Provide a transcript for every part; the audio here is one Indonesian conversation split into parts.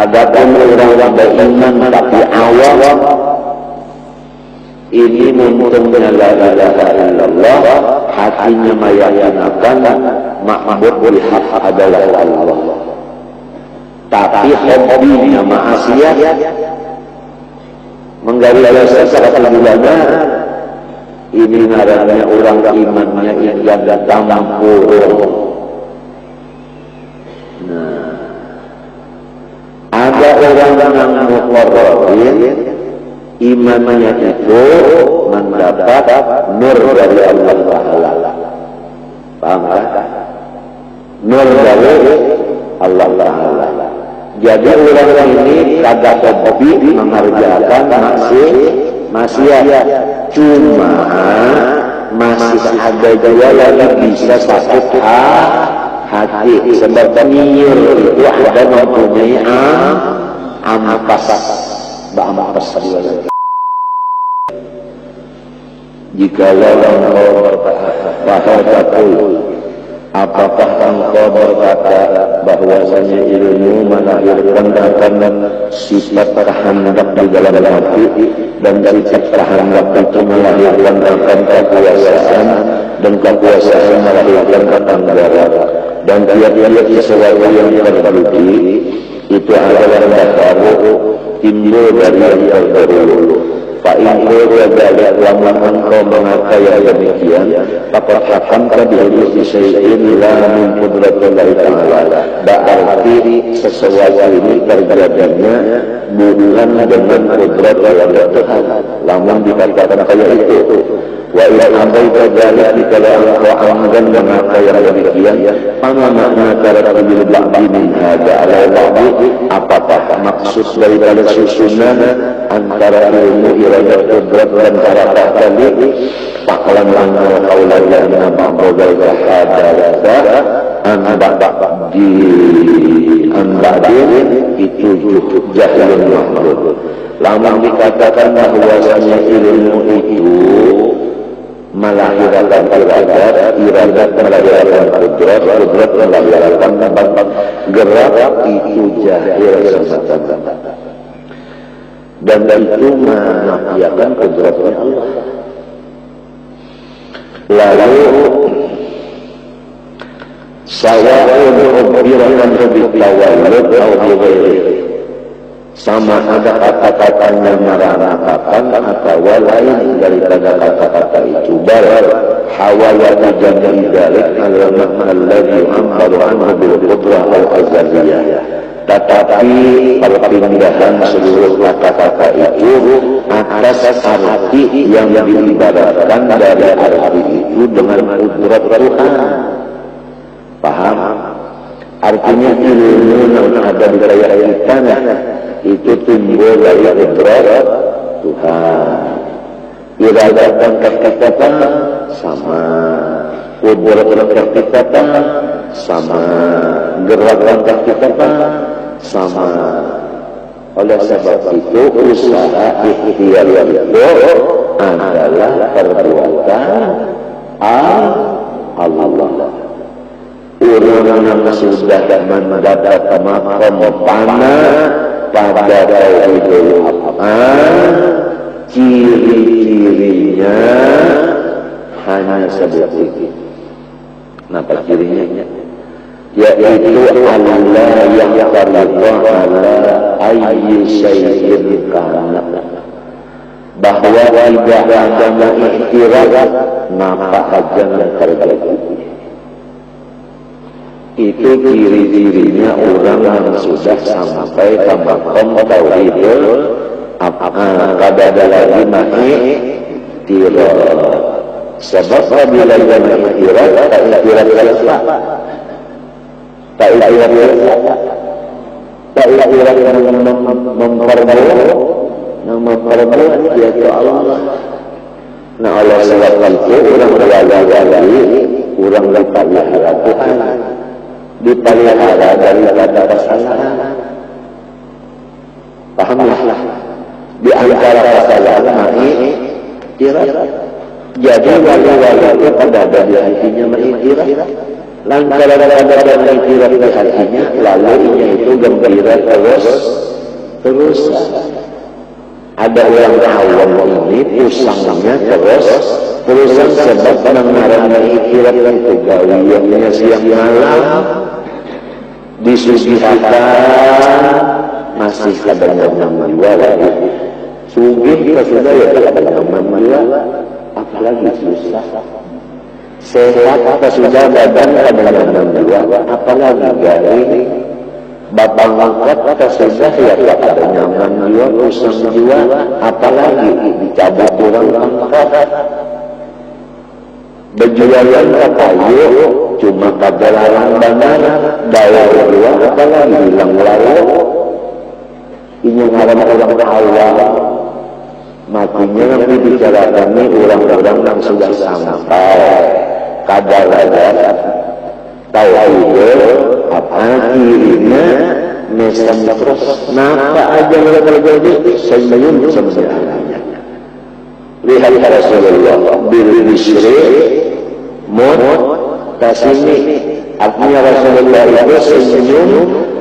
Adapun orang beriman tapi awam, ini munculnya la ilaha illallah, hatinya meyakinakan ma'bud berhak adalah Allah, tapi hobinya maksiat, menggali sesuatu gulana. Ini ngarannya orang imannya yang datang kurung. Nah, ada orang yang muqarrabin, imannya itu mendapat nur dari Allah Ta'ala. Paham kan? Nur dari Allah Ta'ala. Jadi orang ini kada hobi mengerjakan maksiat, cuma masih ada juga yang bisa sakit hati. Sebab niat itu ada mempunyai ampas. Jikalau engkau berkata, apakah engkau berkata bahwasanya ilmu melahirkan akan sifat kehendak di dalam hati, dan sifat kehendak itu melahirkan akan kekuasaan, dan kekuasaan melahirkan ketanggaran, dan tiap-tiap sesuatu yang terbukti itu adalah baru timbul dari yang terdahulu. Fa'inul wadalik laman engkau mengakai demikian, faqad hakamta bi'ilmi syai'in la min qudratillahi ta'ala. Berarti sesuatu ini terjadinya bukan dengan kudrat Allah Tuhan. Lamun dikatakan kayak itu, wa ila ambaita dzalik kalau engkau amdan mengakai demikian, apa makna taratibil ba'di min hadza ala ba'di? Apakah maksud daripada susunan antara ilmu iradat kudrat dan tarakat tadi? Fa'lam anna qaulana nama ba'dal hadza an-ba'din itu jahlun mahdud. Lama dikatakan bahwasanya ilmu itu melahirkan iradat melahirkan kudrat melahirkan gerak, itu jahil semata-mata, dan itu menafikan kudratnya Allah. Lalu sawa'un ubirakan bitawallud atau bighairi, sama ada kata-katanya meranakan atau lain daripada kata-kata itu. Bal hawalatu jami dzalik al-makna alladhi yu'ammaru anhu bil qudrah al-azaliyah. Tetapi perpindahan seluruh kata-kata itu atas arti yang diibaratkan dari arti itu dengan kudrat Tuhan. Paham? Artinya ilmu yang ada di wilayah kita itu timbul dari kudrat Tuhan. Iradat dan kekitatan sama, kudrat dan kekitatan sama, gerak dan kekitatan sama. Oleh sebab itu usaha ikhtiar itu adalah perbuatan Allah. Orang yang sudah mendapat maqam pada tauhidul af'al, ciri-cirinya hanya seperti itu. Napa cirinya? Yaitu Allah yang yaqallahu ala ayyi syai'in kana, bahwa tidak ada ikhtiar napa aja yang terjadi. Itu ciri-cirinya orang yang sudah sampai ke maqam tauhidul af'al. Kada ada lagi ikhtiar. Sebab bila ada ikhtiar, tak ikhtiar siapa? Tak ikhtiar siapa? Tak ikhtiar yang memperbuat yaitu Allah. Nah, Allah sebab itu orang berwala-wali, orang dipelihara Tuhan, dipelihara dari kata kesalahan. Pahamlah, di antara kesalahan ikhtiar. Jadi wali-wali itu pada ada di hatinya mengikhtiar. lantaran ada iktirat di hatinya, lalu inya itu gembira terus. Ada orang awam ini pusangnya terusan sebab mengarang iktirat itu gawiannya siang malam disusihakan masih kadang nyaman dua lagi sugih sudah ya kadang nyaman dua apalagi susah sehat sudah badan kadang nyaman dua apalagi garing bapak angkat sudah ya kadang nyaman dua pusing dua apalagi dicabut orang angkat berjualan ke kayu cuma kadang benar daya dua apalagi hilang lalu ini ngaram orang awam matinya nanti bicarakan ini orang-orang yang sudah sampai kadang-kadang tahu itu apa kirinya mesem terus napa aja kalau jadi senyum sebenarnya lihat Rasulullah bil bisri mut tasimi artinya Rasulullah itu senyum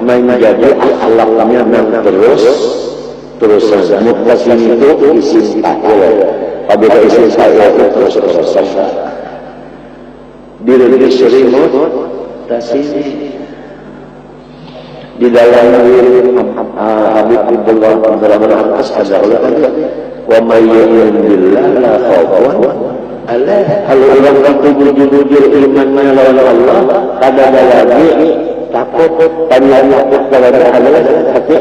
menjadi akhlaknya yang terus mutasim itu isim fa'il apabila isim fa'il itu terus diri serimut tasimi di dalam Habibullah dalam atas ada Allah wa may yu'min billah la khawfun alaih kalau orang itu jujur imannya lawan Allah kada lagi takut tanya kepada Allah hati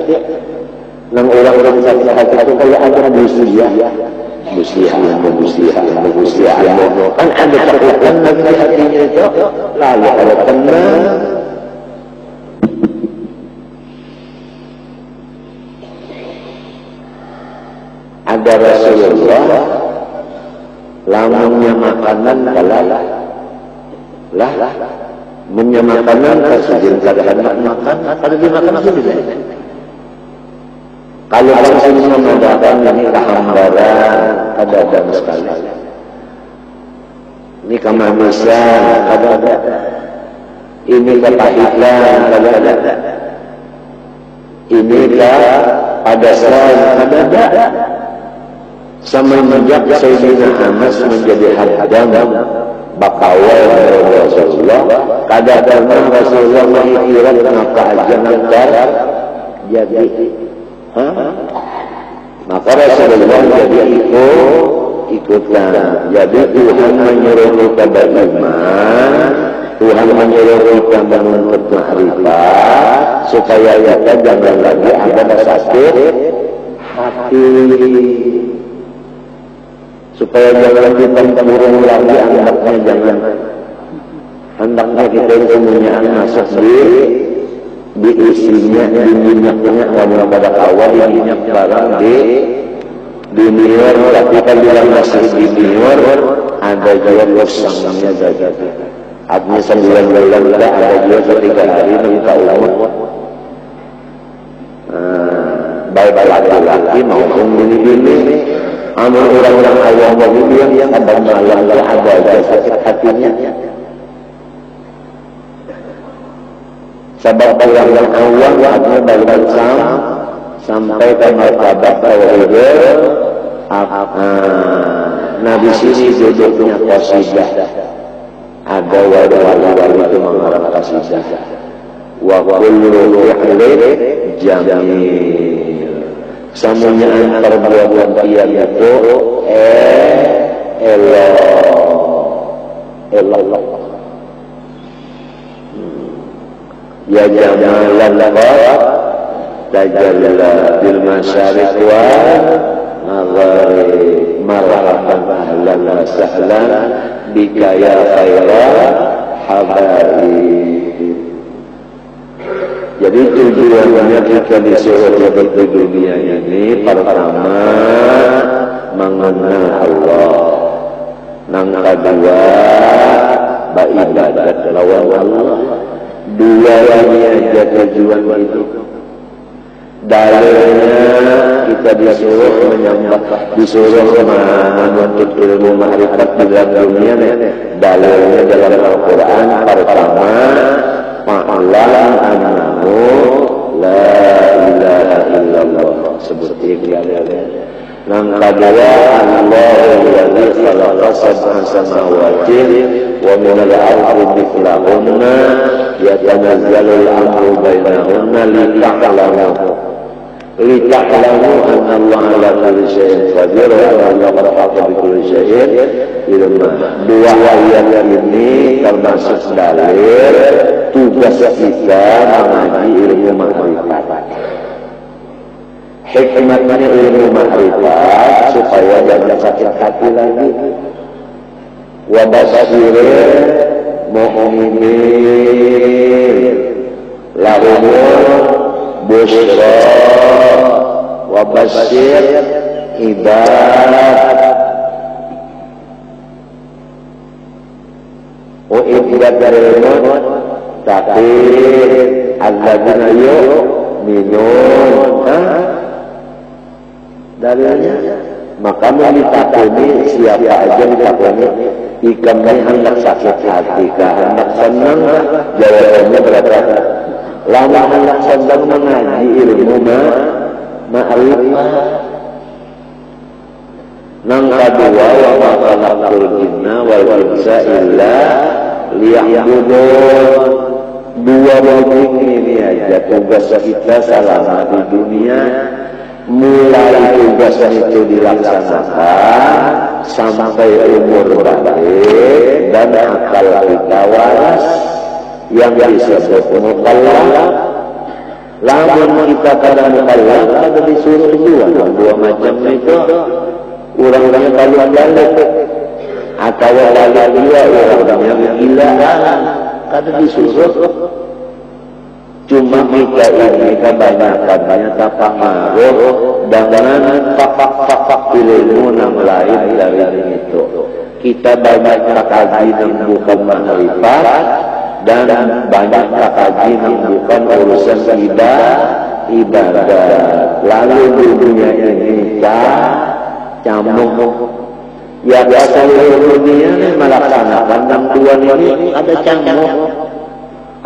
nang orang-orang sakit hati itu kayak ada musyiah kan ada takutan nanti hatinya itu lalu ada tenang ada Rasulullah lamunnya makanan lah punya makanan kasih kadang makan ada dimakan sendiri. Kalau langsung mengadakan ini kehambaran ada sekali. Ini kemanusiaan ada. Ini kepahitan ada. Ini pada saat ada. Semenjak Sayyidina Anas menjadi hadam bakawal Rasulullah kadang-kadang Rasulullah mengikirat maka aja nangkar jadi maka Rasulullah jadi ikutan jadi Tuhan menyuruh kita beriman Tuhan menyuruh kita menuntut ma'rifat supaya kita jangan lagi ada sakit hati supaya jangan kita burung lagi hendaknya kita semuanya masuk di isinya di minyaknya walaupun pada awal minyak barang di miur tapi kan bilang masih di miur ada juga bersangnya jaga artinya 9 bulan ada juga 3 hari minta umur baik laki-laki maupun bini-bini amal orang-orang awam yang kadang malam ada aja sakit hatinya sebab orang-orang awam artinya balik sampai ke martabat tauhid nah di sini duduknya qasidah ada wali-wali itu mengarang qasidah wa kullu fi'lin jamil semuanya antar perbuatan dia itu Allah ya jamalan laqad tajalla bil masyariq wal maghrib marhaban ahlan wa sahlan bika ya khairan habaib. Jadi tujuannya kita disuruh hidup di dunia ini pertama mengenal Allah, yang kedua beribadat lawan Allah. Dua ini aja tujuan itu. dalilnya kita disuruh menyembah, disuruh menuntut ilmu ma'rifat di dalam dunia. Dalilnya dalam Al-Quran pertama, fa'lam annahu la ilaha illallah, seperti dalilnya. Yang kedua, Allahu alladzi khalaqa sab'a samawati wa min al-ardi mithlahunna yatanazzalu al-amru bainahunna lita'lamu anna Allah ala kulli syai'in qadir wa anna Allah ahata bi kulli syai'in ilma. Dua ayat ini termasuk dalil tugas kita mengaji ilmu ma'rifat. Hikmatnya ilmu ma'rifat supaya jangan sakit hati lagi. Wa basyiril mu'minin lahumul busyra wa basyir ibad wa ibadil maut takdir alladzina yu'minun. Dalilnya, maka ditakuni siapa aja ditakuni. Ikamnya hendak sakit hati, hendak senang, jawabannya berapa? Lama hendak senang mengaji ilmu ma'rifat. Nang kedua, wa ma khalaqtul jinna wal insa illa liya'budun. Dua wujud ini aja tugas kita selama di dunia. Mulai tugas itu dilaksanakan sampai umur balik dan akal kita waras yang disebut mukallaf. Lamun kita pada mukallaf ada disuruh dua macam itu. Orang-orangnya kalian balik atau kalian dua orang-orangnya gila kada disuruh. Cuma kita ini kebanyakannya terpengaruh dengan fakta ilmu yang lain dari itu. Kita banyak kaji yang bukan ma'rifat dan banyak kaji yang bukan urusan ibadah. Lalu dunia ini camuk. Ya biasa dunia melaksanakan yang dua ini ada camuk.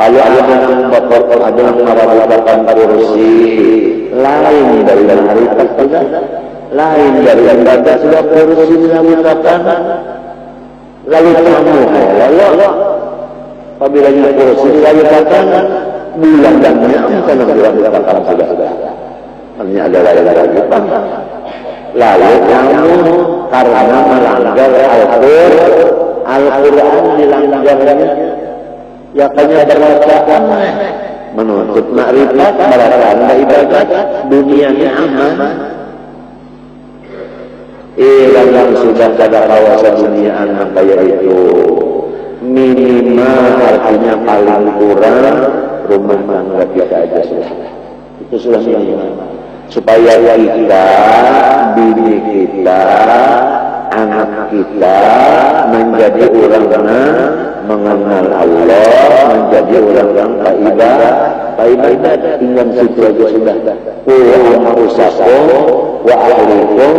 Kalau ada yang merasakan kursi lain dari ma'rifat sudah, lain dari ibadah sudah kursi dilakukan, lalu kamu lalu apabila kursi dilakukan bulan dan bukan dilakukan sudah. Hanya ada lagi. Lalu kamu karena melanggar Al-Quran dilanggarnya. Ya kanya berwacaan menuntut ma'rifat, melakukan ibadat, dunianya aman. Yang sudah ada kawasan dunia aman kayak itu minimal artinya paling kurang rumah tangga kita aja sudah. Itu sudah minimal. Supaya kita, bini kita, anak kita menjadi orang-orang mengenal Allah, menjadi orang-orang ibadah. Tinggal situ aja sudah. Wa usakum wa ahlikum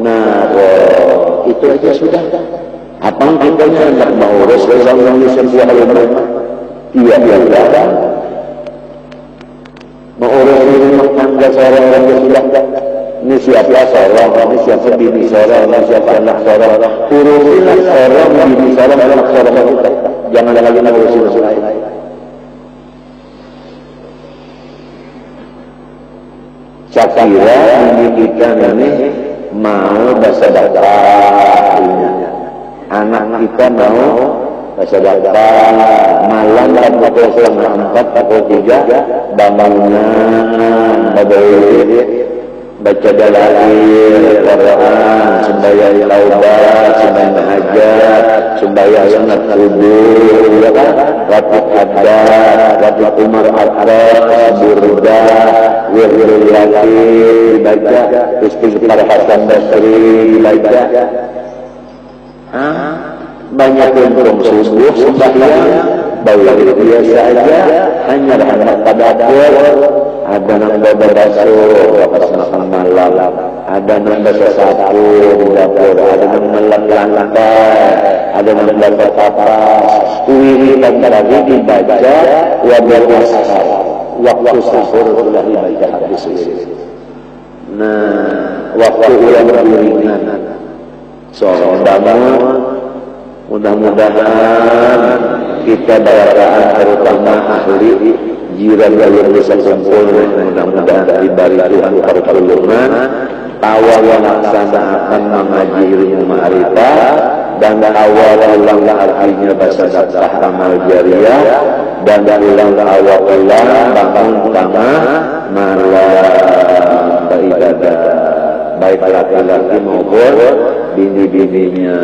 naro. Itu aja sudah. Apa kita hendak mengurus orang di sebuah rumah? Iya. Mengurus rumah tangga seorang yang sudah. Ini siapa seorang, ini siapa bini seorang, ini siapa anak seorang. Urusilah seorang, bini seorang, anak seorang kita. Jangan lagi mengurusi orang lain. Saya kira ini kita ini mau bersedekah. Anak kita mau bersedekah. Malam pukul 3:30, pukul 3 bangunan, baca dalail Quran, sembahyang taubat, sembahyang hajat, sembahyang sunat kubur, ya kan? Ratib haddad, ratib umar atraf, burda, wirdul yakin dibaca, istighfar Hasan Basri dibaca. Banyak untung subuh sembahyang, baik biasa aja, hanya pada tadabbur. ada nang bawa bakso pas makan malam, ada nang baca sapu di dapur, ada nang melek lantai, ada nang baca kapas. Kuwi lagi dibaca waktu sahur sudah dibaca habis. Nah, waktu ulang beriringan. Mudah-mudahan kita barakaan terutama ahli jiran yang bisa kumpul, mudah-mudahan diberi Tuhan pertolongan awal melaksanakan mengaji ilmu ma'rifat dan awal ulang artinya bahasa dakwah amal jariah dan ulang awal bangun tengah malam beribadah baik laki-laki maupun bini-bininya.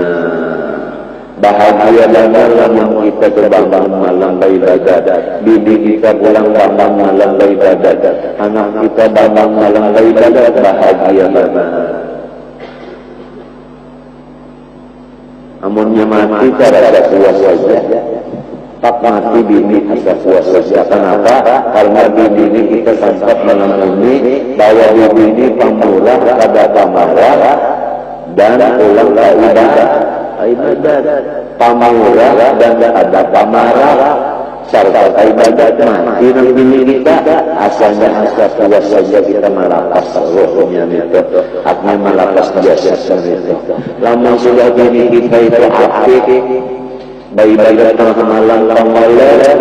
Bahagia dan malam kita terbangun malam beribadah, bini kita pulang bangun malam beribadah, anak kita bangun malam beribadah, bahagia banget. Amunnya mati cara rasa puas saja, tak mati bini rasa puas saja. Kenapa? Karena bini ini kita sempat mengamuni bahwa bini ini pemurah, kada pamarah dan ulang ibadat, pamurah dan ada pamarah serta ibadat mati nang bini kita asalnya asa puas saja kita malakas rohnya itu haknya malakas biasa itu. Lama sudah bini kita itu apik ibadat tengah malam malam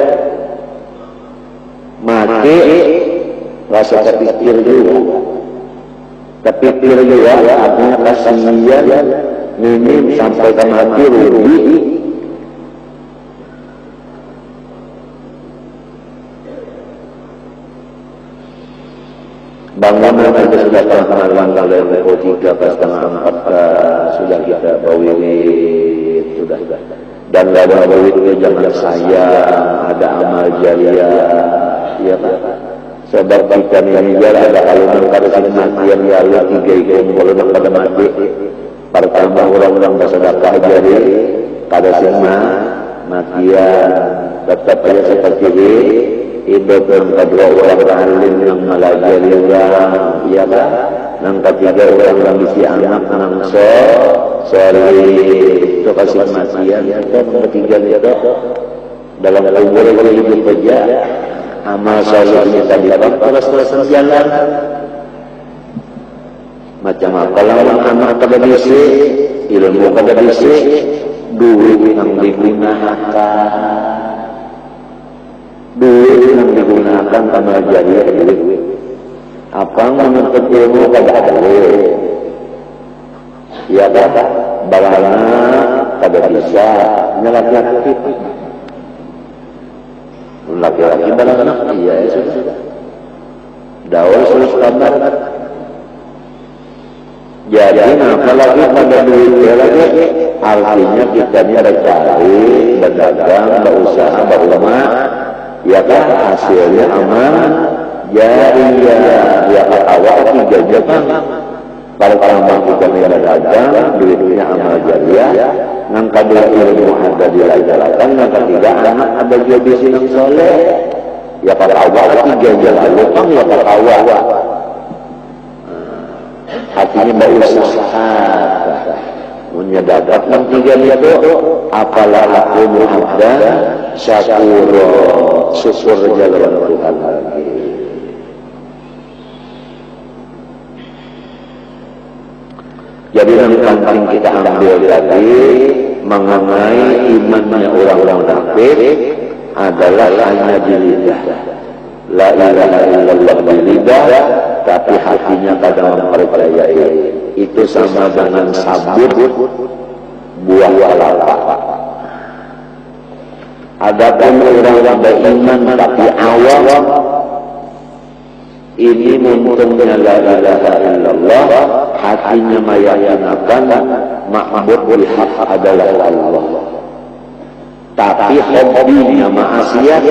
mati rasa terpikir juga artinya kasihan minim sampai ke mati rugi. Bangunan itu sudah tengah level 3 pas tengah 4 sudah kita bawit sudah dan gak ada bawit itu jangan sayang, ada amal jariah ya Pak. Sebab kita ini ada alunan kada sing matian ya Allah 3 ikon kalau nak pada mati. Pertama orang-orang bersedekah jadi pada semua matian tetap aja seperti ini. Hidup yang kedua orang alim yang melajari orang, iya kan? Yang ketiga orang yang bisi anak nang sorry itu kasih matian. Yang ketiga itu dalam kubur itu hidup saja. Amal solehnya tadi terus jalan. Macam apa lawan anak kada bisi, ilmu kada bisi, duit yang digunakan amal jariah duit. Apa menuntut ilmu kada ada? Ya kan? Barana kada bisa nyelak-nyelak. Laki-laki barana iya sudah. Daur sulus kabar. Jadi apalagi pada duitnya lagi artinya kita ini ada cari, berdagang, berusaha, berlemah ya kan hasilnya aman jariah ya awal 3 kan kalau kita ini ada dagang duitnya amal jariah yang kedua ilmu ada dilajarkan yang ketiga anak ada juga bisi yang soleh ya pada awal 3 jalan lupang ya pada awal hatinya berusaha menyedapkan yang 3 itu apalah aku muhammadan syakuro syukur jalan Tuhan lagi. Jadi yang penting kita ambil tadi mengenai imannya orang-orang munafik adalah hanya di lidah la ilaha illallah di lidah tapi hatinya kadang mempercayai. Itu sama dengan sabut buah kelapa. Adapun orang beriman tapi awam ini muntungnya la ilaha illallah hatinya meyakinakan ma'bud bilhaq adalah Allah. Tapi hobinya maksiat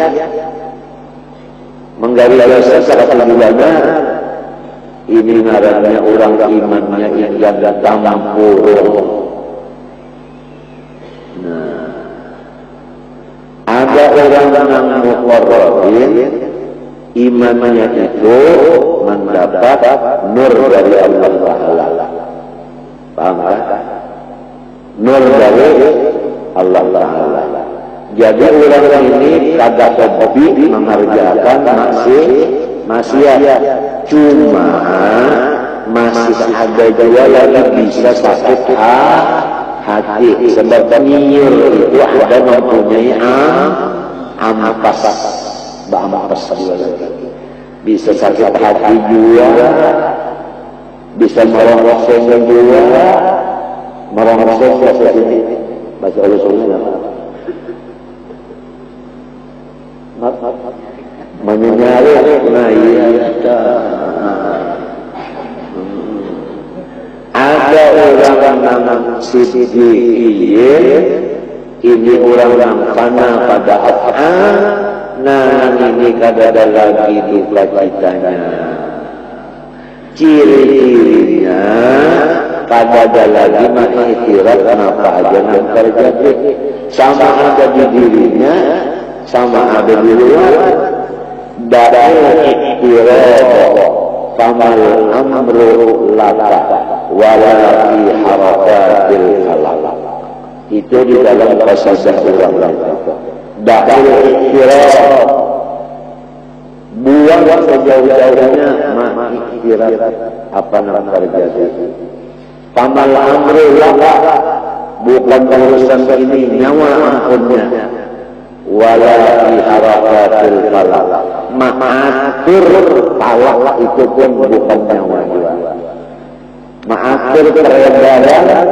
menggaris secara tujuannya ini ngarannya orang imannya yang datang purung. Nah, ada orang yang muqarrabin imannya itu mendapat nur dari Allah Ta'ala. Paham kan? Nur dari Allah Ta'ala. Jadi orang ini kada hobi mengerjakan maksiat, cuma masih ada juga lagi bisa sakit hati. Sebab nyiur itu ada mempunyai ampas, bisa sakit hati juga, bisa merongseng juga, merongseng bahasa ini, bahasa usulnya menyinyalir. Nah iya, ada orang yang siddiqin, ini orang yang fana pada af'an. Nah ini kadada lagi duka citanya, ciri-cirinya kadada lagi mengiktirat kenapa aja yang terjadi, sama ada di dirinya, sama ada di luar. Dari iktirat famal amru laka wala fi harakatil khalaq. Itu di dalam qasadah orang dari iktirat, buang sejauh-jauhnya iktirat apa yang terjadi. Famal amru laka, bukan urusan ini nyawa ampunnya, wala fi harakatil khalaq, mengatur talak itu pun bukan nyawa juga. Mengatur peredaran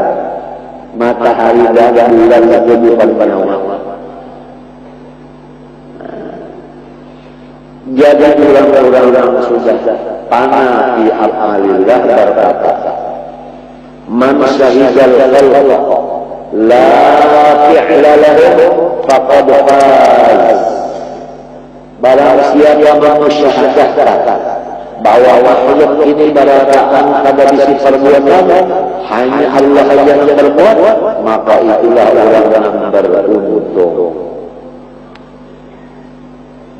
matahari dan bulan itu bukan nyawa. Jadi orang-orang yang sudah panah di amalillah berkata, man syahidal khalq la fi'la lahu faqad faz. Barang siapa mensyahadahkan bahwa makhluk ini barataan pada bisi perbuatan hanya Allah yang berbuat, maka itulah orang yang beruntung.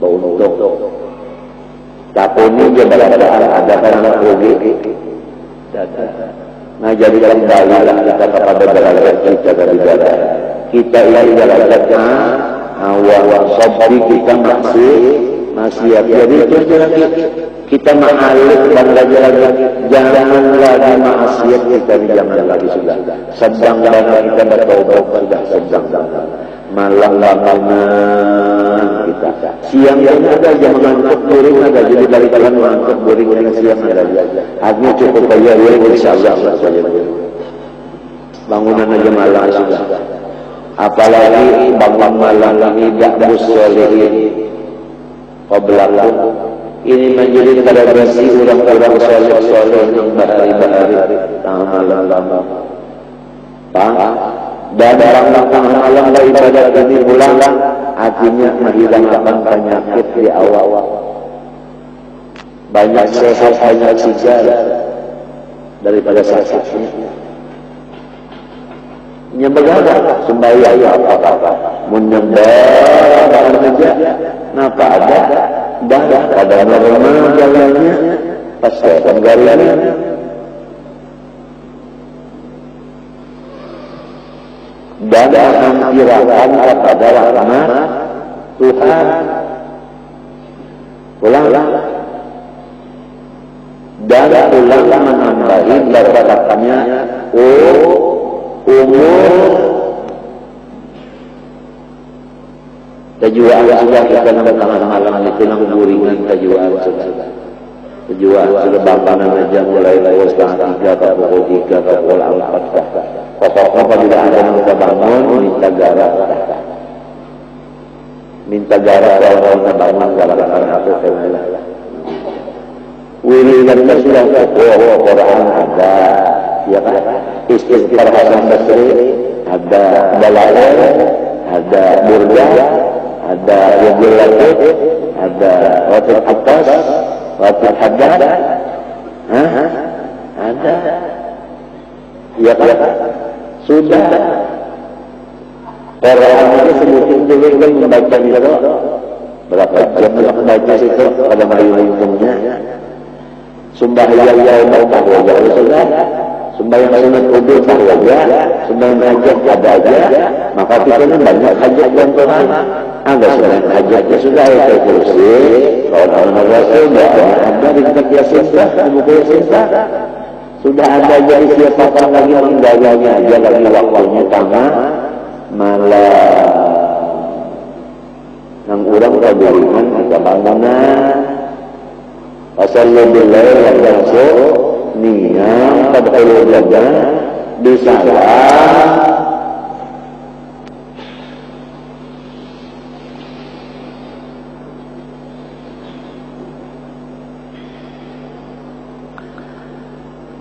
Beruntung. Tapi ini dia barataan ada orang rugi. Nah jadi kembalilah kita kepada derajat kita dari darah. Kita ini derajatnya awal sabri kita masih jadi kita ma'alif dan lagi jangan lagi maksiat kita jangan lagi sudah sedang kita bertobat sudah sedang malam kita siang ada jam ngantuk boring ada jadi dari kalian ngantuk boring yang siang ada akhirnya cukup kaya insyaallah saja bangunan aja malam sudah. Apalagi bangun malam ini da'bus sholihin qablakum, ini menjadi tradisi orang-orang soleh yang berhari-hari malam-malam. Dan orang-orang malam ibadah ini pulang artinya menghilangkan penyakit di awal. Banyak sehat, banyak segar daripada sakitnya. Nyembah sembahyang apa-apa menyembah saja napa ada darah pada normal jalannya pas penggaliannya dan mengkirakan kepada rahmat Tuhan pulang dan pulang menambahi berkatnya umur kejuaan sudah kita nampak malam itu nang buringan kejuaan sudah bangunan aja mulai dari setengah 3 ke pukul 3 ke pukul 4 pokoknya apabila ada yang kita bangun minta garak kalau kita bangun gara-gara aku kenalah wiridan sudah Quran ada ya kan, istighfar Hasan Basri ada, dalail ada, burda ada, yadul latif ada, watul atas watul haddad ada ya kan, sudah Quran itu sebutin dulu kan membaca gitu berapa jam membaca itu pada malam umumnya. Sembahyang yang tahu aja sudah, sembahyang sunat wudhu tahu aja, sembahyang hajat ada aja, maka kita ini banyak hajat dan Tuhan. Ada sembahyang hajatnya sudah itu kursi, kalau Rasul ada di dekat Yasin dah, di buku Yasin dah. Sudah ada jadi siapa lagi menggayanya aja lagi waktunya tamat malah nang urang kaburingan kita bangunan asal billahi wa rasul niat tadkhulul jannah bisalam.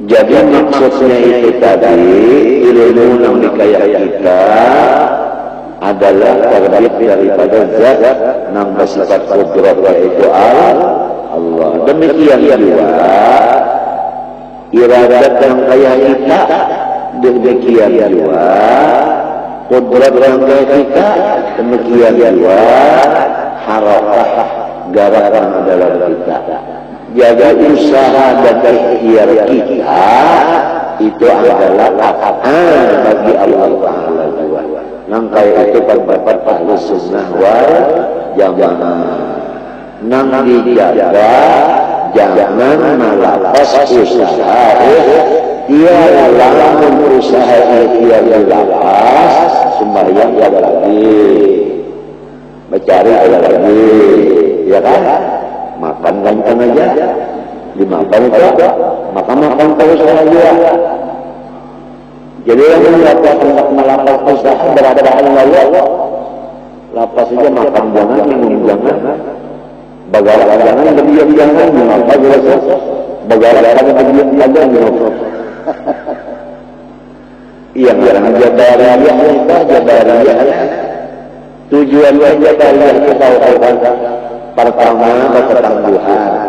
Jadi maksudnya itu tadi ilmu yang dikaya kita adalah terbit daripada zat yang bersifat kudrat yaitu Allah. Demikian juga iradat yang kaya kita, demikian juga kudrat yang kaya kita, demikian juga harakah garakan dalam kita. Jaga usaha dan ikhtiar kita itu adalah taat bagi Allah Ta'ala juga. Nangkai itu pendapat ahli sunnah wal jamaah. Nang dijaga jangan melapas usaha. Dia lamun usaha ikhtiar dilapas, sembahyang ada lagi, mencari ada lagi, ya kan? Makan gancang aja, dimakan itu, makan terus saja. Jadi yang melakukan usaha berada-ada Allah, lapas saja makan jangan, minum jangan, bagara jangan, berdiam jangan, mengapa jelas, bagara berdiam aja minum. Iya, orang jabariyah kita jabariyah. Tujuannya jabariyah kita tahu. Pertama ketangguhan,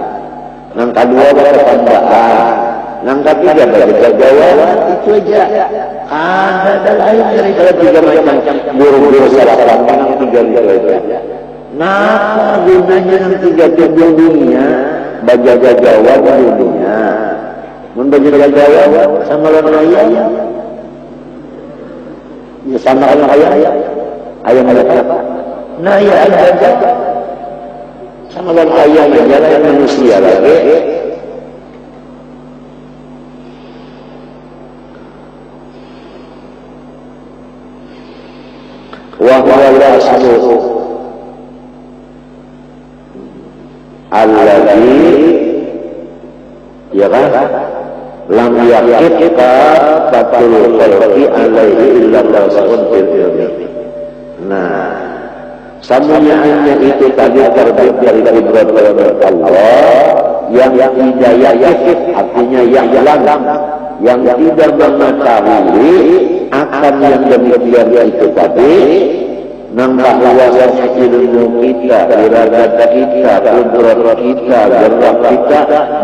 yang kedua ketambahan, yang ketiga berjagawan, itu aja. Ada lain daripada tiga macam guru-guru salah yang tiga itu aja. Nah, gunanya yang tiga itu dunia, berjagawan dunia, menjagawan sama orang ayam, ya sama orang ayam apa? Nah ya ada. Sama dengan ayam yang manusia lagi. Wa huwa al-aslu alladhi ya kan lam yaqifka fatul khalqi alaihi illa rasul fil ilmi. Nah, samuyaannya itu tadi terbit dari kudrat Allah yang hidayah artinya yang lam yang tidak mengetahui akan yang demikian itu tadi nang bahwasanya ilmu kita, iradat kita, kudrat kita, gerak kita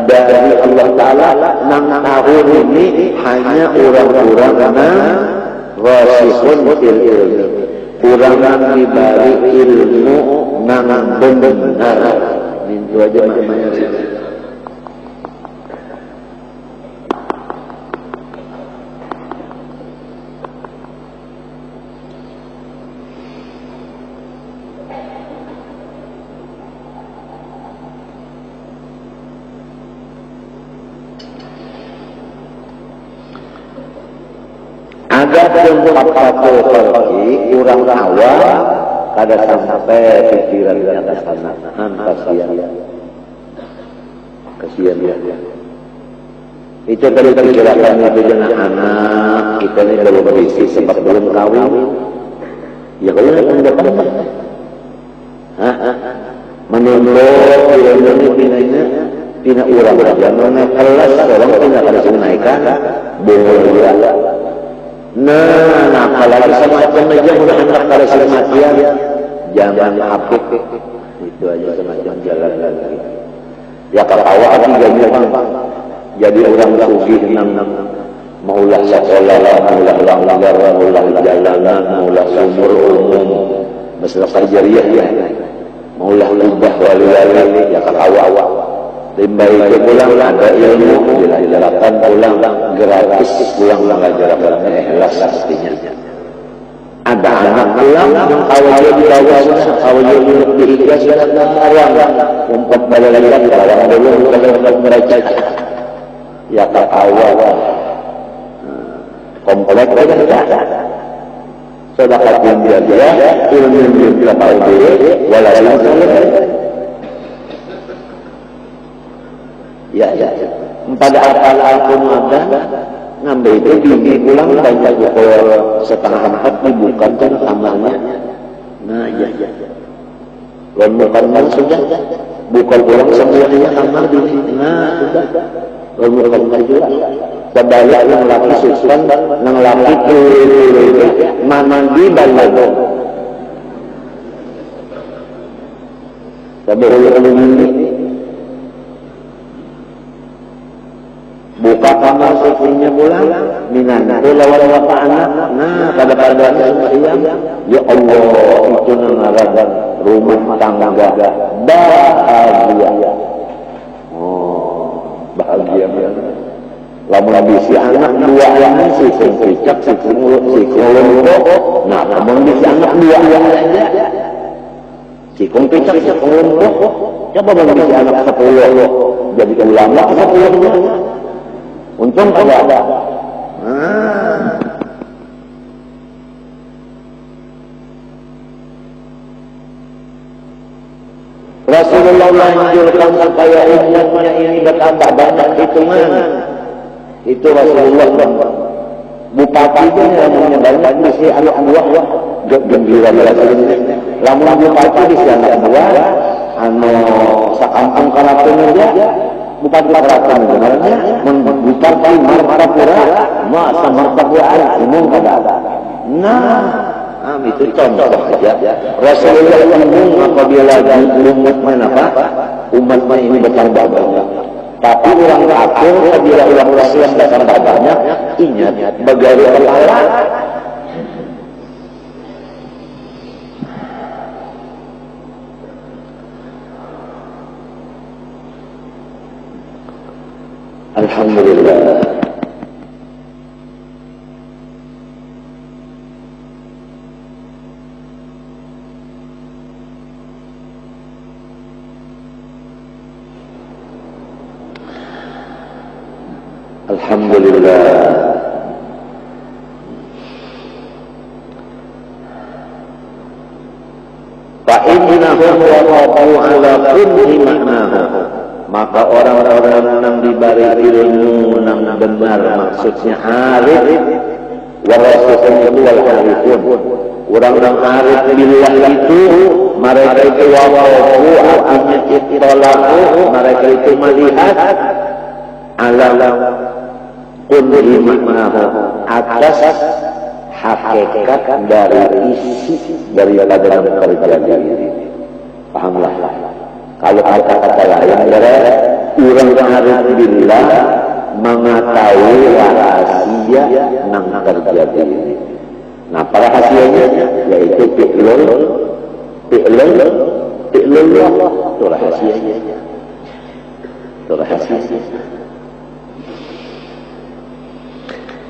dari Allah Ta'ala nang tahun ini hanya orang-orang nang rasikhun fil ilmi, kurangan dibalik ilmu nang benar. Itu aja maknanya. Adapun fatul khalqi kurang awal kada sampai pikirannya ke sana. Kasihan dia. Itu tadi pikiran itu dengan anak kita ini belum berisi sebab belum kawin. Ya kalau yang depan menunduk ilmu pinanya pina urang aja mana kelas orang pina kada naikkan boleh. Nah, apalagi semacam aja udah anak pada semacam jangan apik itu aja semacam jalan lagi. Ya ketawa tiganya bang. Jadi orang sugih nang maulah sekolah, maulah langgar, maulah jalanan, maulah sumur umum, masalah jariah ya, maulah ubah wali-wali ya ketawa. Timbai itu pulang ada ilmu, dilajarkan pulang gratis, pulang mengajarkan ikhlas artinya. Ada anak pulang yang awalnya di bawah, awalnya di ikhlas dan arwah, umpat balayan orang dulu kalau mereka ya tak awal komplek kan sedekah dia ilmu dia tahu dia walaupun ya pada akal-akal ada ngambil itu tinggi pulang banyak pukul setengah 4 dibukakan kamarnya. Nah ya lalu bukan sudah buka pulang semuanya kamar di sini. Nah sudah lalu bukan juga sebalik yang laki susan yang laki kulit mandi balik tapi ini buka kamar sucinya pulang minana lawan bapak anak. Nah pada sembahyang ya Allah itu ngarang rumah tangga bahagia. Oh bahagia banget. Lamun bisi anak dua anak si picak si kulung. Nah lamun bisi anak dua aja si picak si kulung. Coba lamun bisi anak 10 jadi ulama 10 untung ada. Rasulullah menganjurkan supaya umatnya ini bertambah banyak hitungan. Itu Rasulullah bupati itu namanya banyak mesti anak buah gembira Rasulullah. Lamun bupati di anak buah anu sakampung kalapeun aja bupati keraton sebenarnya bupati Martapura masa Martapuran umum kada. Nah itu contoh saja. Rasulullah umum apabila umat ini bertambah banyak. Tapi orang kafir apabila ulang Islam bertambah banyak, ingat bagai kepala. Alhamdulillah. Alhamdulillah. Fa innahum waqa'u ala kulli ma'nahu. Maka orang-orang yang diberi ilmu yang benar maksudnya arif warasatnya itu wal arifun. Orang-orang arif billah itu mereka itu waqa'u artinya itlaaqu, mereka itu melihat alam kulli maknahu atas hakikat dari isi daripada yang terjadi ini. Pahamlah. Kalau kata-kata lain orang arif billah mengetahui rahasia yang terjadi ini. Nah, rahasianya yaitu fi'lul itu rahasianya. Itu rahasianya.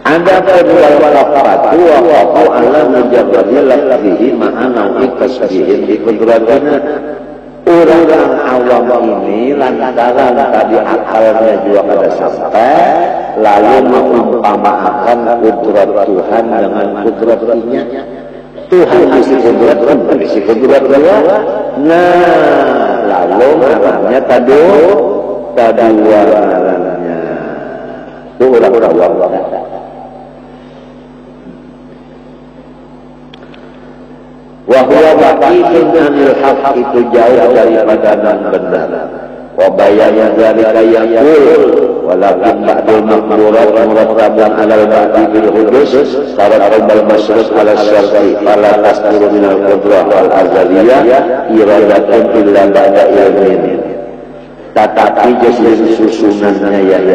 Ada wal walaqatu wa qatu ala mujarradi lafzihi ma'ana ikasbihin bi qudratina. Orang awam ini lantaran tadi akalnya juga pada sampai lalu mengumpamakan kudrat Tuhan dengan kudratinya. Tuhan isi kudrat dia. Nah lalu ngarannya tadi ngarannya itu orang awam. Wahwa baqiyun anil haq itu jauh daripada yang benar. Wa bayana dzalika yaqul walakin ba'dul maqdurat murattabun 'alal ba'di bil hudus tarabal masruf 'ala syar'i fala tasduru min al qudrah wal azaliyah iradatun illa ba'da ilmin. Tetapi jenis susunannya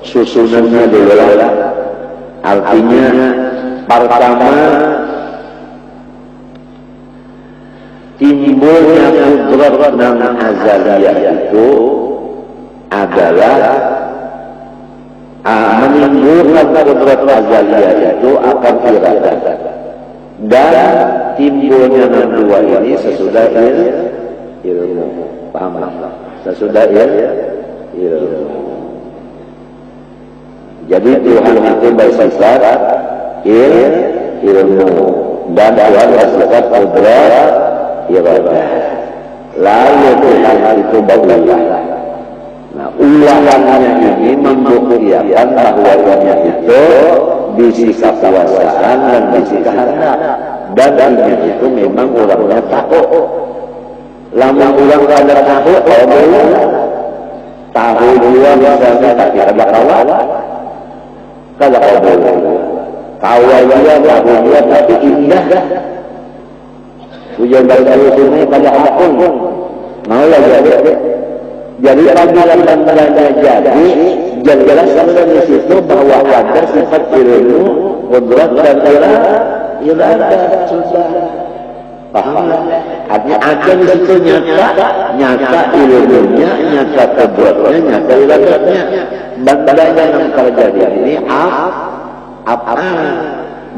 susunannya dulu artinya pertama timbulnya kudrat dan azaliyah itu adalah menimbulkan kudrat azaliyah itu akan iradah. Dan timbulnya yang dua ini sesudah ilmu. Paham? Sesudah ilmu. Jadi Tuhan itu bersifat ilmu dan Tuhan bersifat kudrat iradah. Lalu Tuhan itu berulah. Nah, ulahannya ini membuktikan bahwa Tuhan itu bisi kekuasaan dan bisi kehendak. Dan dia itu memang orangnya tahu. Lama orang kada tahu, tahu dia misalnya tapi ada kawan. Kada tahu. Kawan dia tahu dia tapi indah. Hujan batu sungai pada akun. Mau lah jadi apabila tandanya jadi jelas di situ bahwa ada sifat ilmu, kudrat dan iradah sudah. Paham? Artinya ada di situ nyata ilmunya, nyata kudratnya, nyata iradahnya. Bandanya yang terjadi ini apa?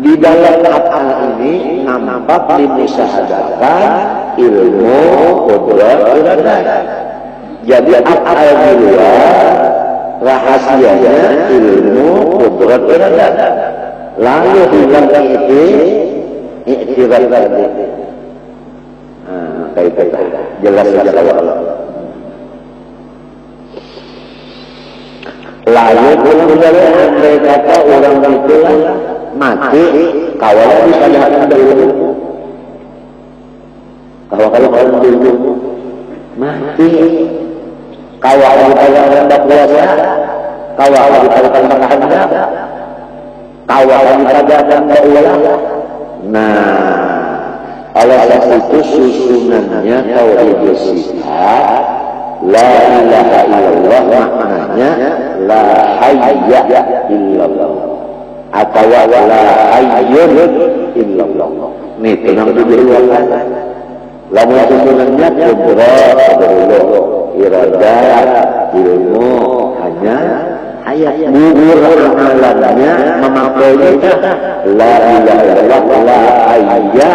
Di dalam apa ini nampak dimusyahadakan ilmu, kudrat, iradah. Jadi apa di luar rahasianya ilmu, kudrat, iradah. Lalu hilang itu iktiraf tadi. Kaitan jelas saja Allah. Lalu kemudian andai kata orang itu mati, kawal bisa datang dulu. Kalau dulu mati, kawal kita hendak puasa, kawal kita hendak, kawal kita datang berulang. Nah, alasan itu susunannya tauhid sifat, la ilaha illallah maknanya la hayya illallah atau la hayyun illallah. Nih tenang dulu kan. Lamun susunannya kudrat, iradah, ilmu hanya ayat gugur amalannya memakai la ilaha illallah la hayya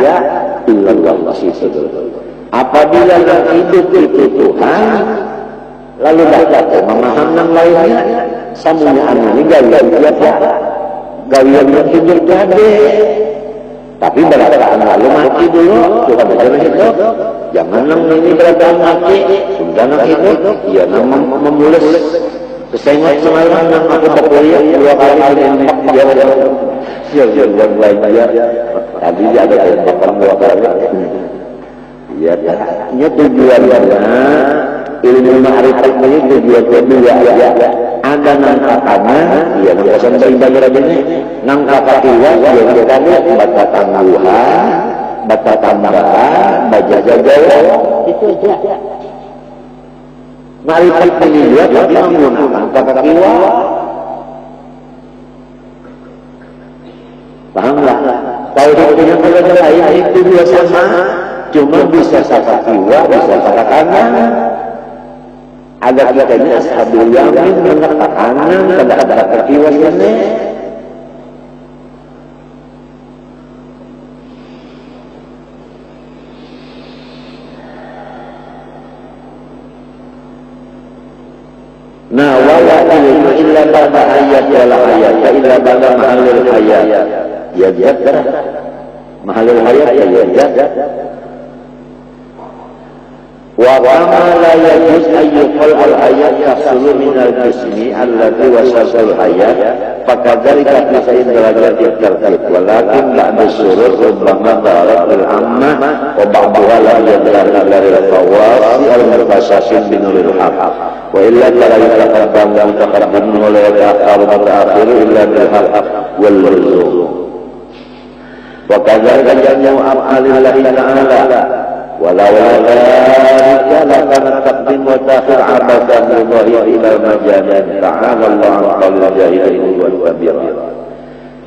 illallah. Apabila yang hidup itu Tuhan, lalu dapat memahami lainnya, samunya ini gawian siapa? Gawian yang hidup jadi. Tapi berataan lalu mati dulu, Tuhan ajar hidup. Jangan nang ini berataan mati, sudah nang hidup, ya nang memulis. Kesengat semalam nang aku berkuliah 2 kali nembak dia yang belajar. Tadi dia ada tembakan 2 kali. Ya, nya tujuannya ilmu ma'rifat ini tujuan kedua ya. Ada nang kakana, ya nang kosan bagi rajanya, nang kakakiwa, ya tadi baca tangguhan, baca tambahan, baca jaga, itu aja. Ma'rifat ini dia tapi menggunakan kakakiwa. Pahamlah? Kalau dia punya lain itu dua sama. Cuma bisa sahabat jiwa, bisa sahabat kanan. Ada katanya ashabul yamin mendapat kanan, ada jiwa ini. Nah, wala ilmu illa ba'da ayat wala ayat illa ba'da mahalul hayat. Ya jaddah. Mahalul hayat ya jaddah. Wa kama la yajuz ayyuqal al-ayat yahsulu min al-jismi alladhi wasasul hayat fakadzalika fi sa'id darajat at-tartib walakin ba'da surur rubbama darat al-amma wa ba'daha la yadlar dari al-fawasi al-mutasasin binuril haq wa illa la yataqaddam mutaqaddim wa la yata'akhir muta'akhir illa bil haq wal luzum wa kadzalika jamu af'alillahi ta'ala walau dzalika lakana taqdim wa ta'khir 'abatan lillahi ila majalan ta'ala Allah an jahilin wal kabir.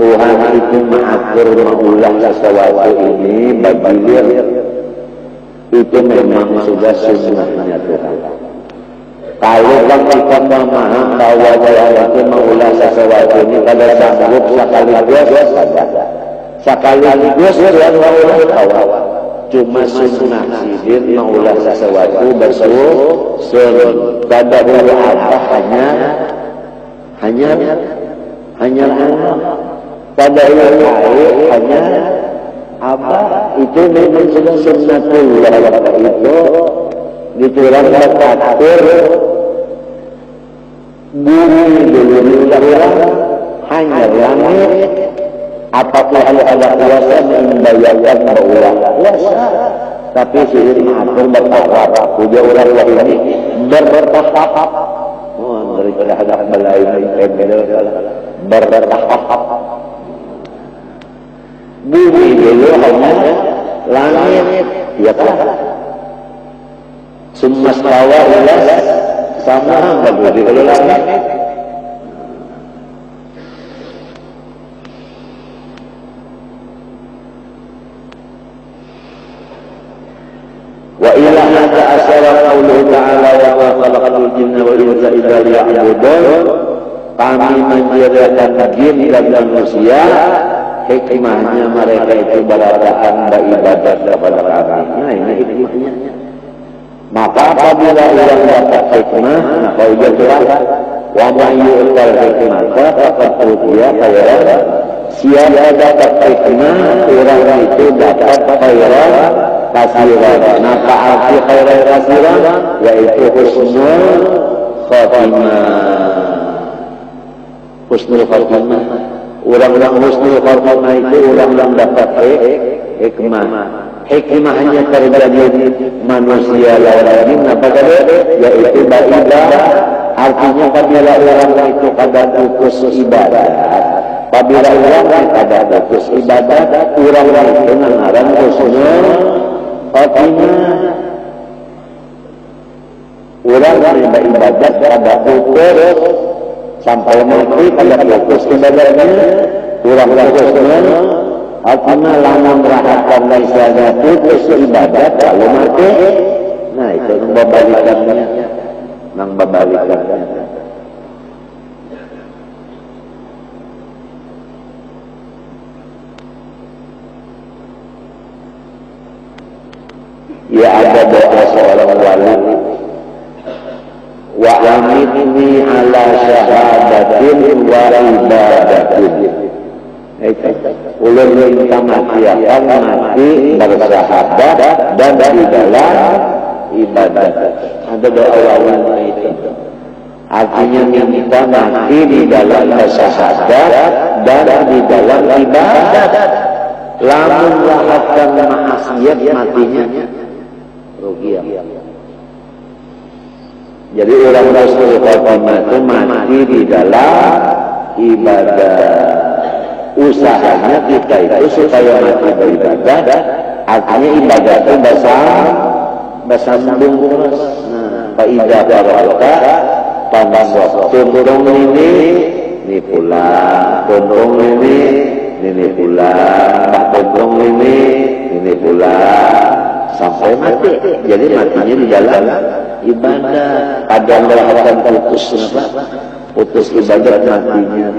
Tuhan itu mengatur mengulang sesuatu ini bagi dia itu memang sudah sunnahnya Tuhan. Kalau kita memaham bahwa jalan itu mengulas sesuatu ini pada sanggup sekaligus dia mengulas awal. Cuma sunnah sidin mengulas sesuatu bersusun pada dulu apa hanya pada hanya apa itu memang sudah sunnatullah itu diturunkan terakhir bumi dulu hanya langit apakah ada kuasa membayarkan berulang kuasa tapi sihir mengatur bertahap puja orang ini bertahap daripada hadap balai bertahap bumi dulu hanya langit ya kan summastawa ilas sama bagi kalau langit wa ila hadza asyara qauluhu ta'ala wa ma khalaqal jinna wal insa illa liya'budun kami menciptakan jin dan manusia hikmahnya mereka itu berataan beribadat kepada kami. Nah ini hikmahnya. Maka apabila orang dapat hikmah, maka ujian Tuhan, wa man yu'tal hikmata faqad utiya khairan. Siapa dapat hikmah, orang itu dapat khairan kasiran. Maka arti khairan kasiran yaitu husnul khatimah. Husnul khatimah. Orang-orang husnul khatimah itu orang-orang dapat hikmah. Hikmahnya terjadi manusia lain apa tadi? Yaitu beribadah. Artinya apabila orang itu kada putus ibadat, apabila orang kada putus ibadat, orang itu ngaran husnul khatimah. Orang beribadat kada putus sampai mati kada putus ibadahnya, orang husnul khatimah lamun rahakan misalnya putus ibadat kalau mati. Nah itu membalikannya. Ya ada doa seorang wali, wa amitni ala syahadatin wa ibadatin. Ulun minta mati akan mati bersahadat dan di dalam ibadat. Ada doa wali itu. Artinya minta mati di dalam bersahadat dan di dalam ibadat. Lamun lahirkan maksiat matinya rugiah. Jadi orang husnul khatimah itu mati di dalam ibadah. Usahanya kita itu supaya mati beribadah, artinya ibadah itu bersambung terus. Nah, faidah baraka tanasok tuntung ini pula, tuntung ini pula, tuntung ini pula, sampai mati. Jadi matinya di dalam ibadah. Ada yang melakukan putus ibadah matinya.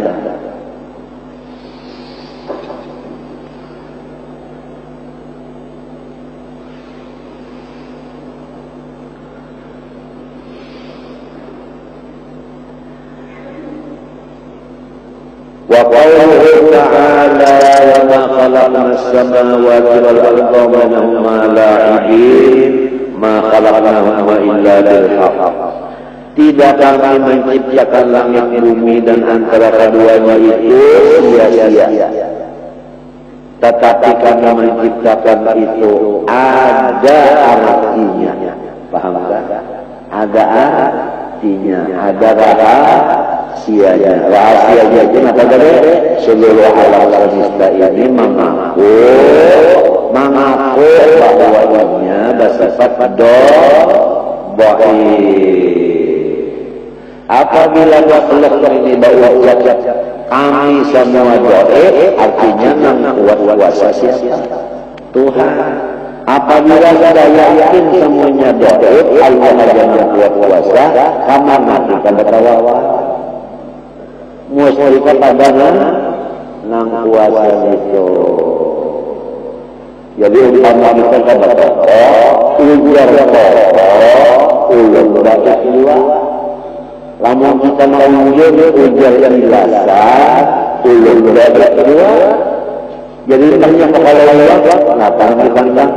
Wa qawluhu ta'ala wa ma khalaqna as-samawati wal arda wa ma la'ibin ma khalaqnahuma illa bil haqq. Tidak kami menciptakan langit bumi dan antara keduanya itu sia-sia. Tetapi kami menciptakan itu ada artinya. Paham tak? Ada artinya, ada rahasianya. Rahasianya itu apa tadi? Seluruh alam semesta ini mengaku bahwanya bersifat apabila makhluk ini berucap kami semua doa, artinya kuat kuasa siapa? Tuhan. Apabila sudah yakin semuanya doib, Allah aja membuat puasa, sama mati pada tawawa. Mesti kepada nang puasa itu. Jadi umpama kita kepada ujar ulun baca dua. Lamun kita mau ujar yang jelasan, ulun baca dua. Jadi tanya kepada Allah, kenapa dipandang?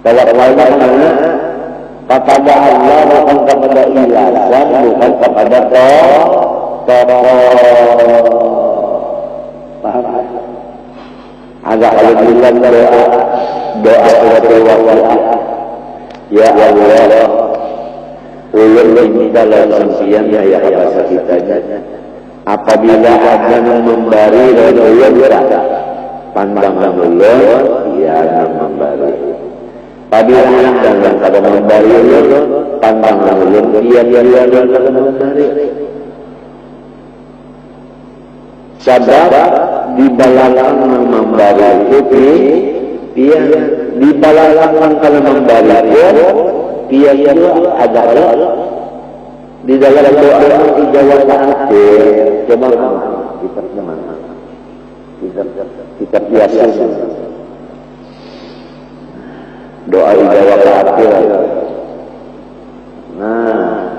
Kalau Allah karena kepada Allah bukan kepada ilasan, bukan kepada paham? Agak kalau bilang doa waqi'ah. Ya Allah, ulun minta langsung ya bahasa kitanya. Apabila ada yang memberi dan ulun pandangan ulun, ya yang memberi. Apabila ada yang kada memberi ulun, pandangan ulun, dia yang kada memberi. Sebab di belakang memberi itu dia di belakang kalau memberi dia itu ada di dalam doa ijabah akhir. Coba kita mana? Kita biasa doa ijabah akhir. Nah,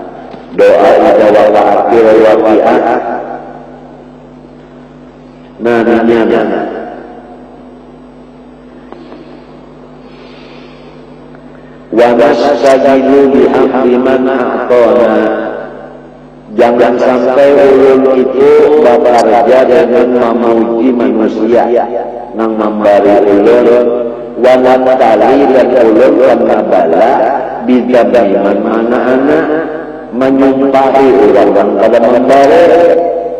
doa ijabah akhir waqi'ah. Nah, wa nastajilu bi amri man a'tana. Jangan sampai ulun itu bekerja dengan memuji manusia nang memberi ulun wa tali dan ulun karena bala bidaman mana-mana menyumpahi orang pada memberi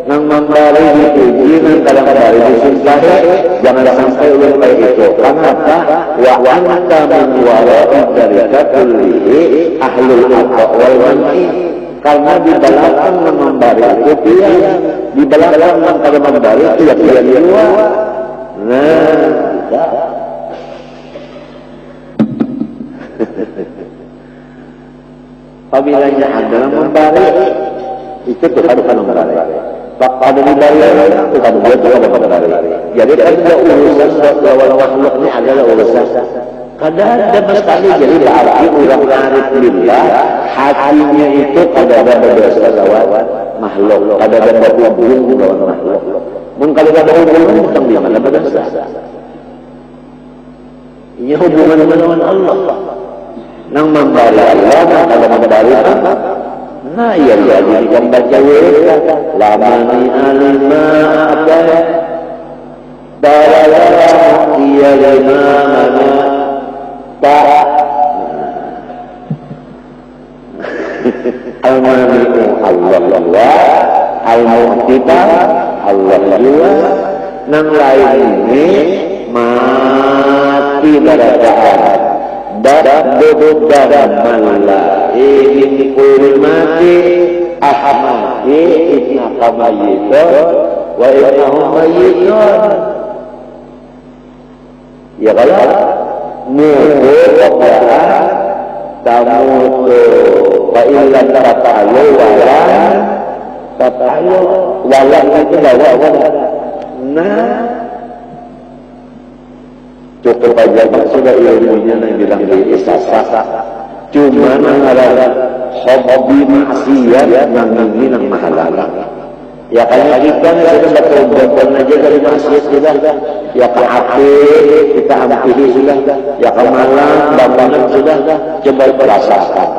nang memberi dipuji nang kada memberi disumpahi. Jangan sampai ulun kayak itu. Kenapa? Wa anta min wara'i dzalika kullihi ahlul aqwa wal man'i. Karena di belakang memberi itu dia, di belakang kada memberi itu ya dia dua. Nah, apabila ada memberi itu Tuhan memberi. Pada diberi itu kan buat juga memberi. Jadi kan urusan lawan makhluk ini adalah urusan. Kadang ada sekali jadi berarti orang arif lillah hatinya itu kada ada berdosa lawan makhluk, kada ada berhubung lawan makhluk. Mun kada ada hubungan tentang dia mana berdosa. Ini hubungan dengan Allah. Nang memberi Allah, kada memberi apa? Nah, iya jadi kan baca wira lamani alima apa darala iya lima mana tak al-mani'u Allah al-mu'tiba Allah juga nang lain ini mati darajat dan duduk dalam malah ini mati ahmadi inna kamayitun wa innahum mayitun. Ya kalau mutu kepada tamutu wa illa tatalu wala itu bawa. Nah, cukup aja sudah ilmunya yang bilang di isasa. Cuma ada hobi maksiat nang ini nang mahalal. Ya kayak kita sudah betul-betul aja dari maksiat sudah. Ya ke api kita ampuni sudah. Ya ke malam bangunan sudah. Coba rasakan.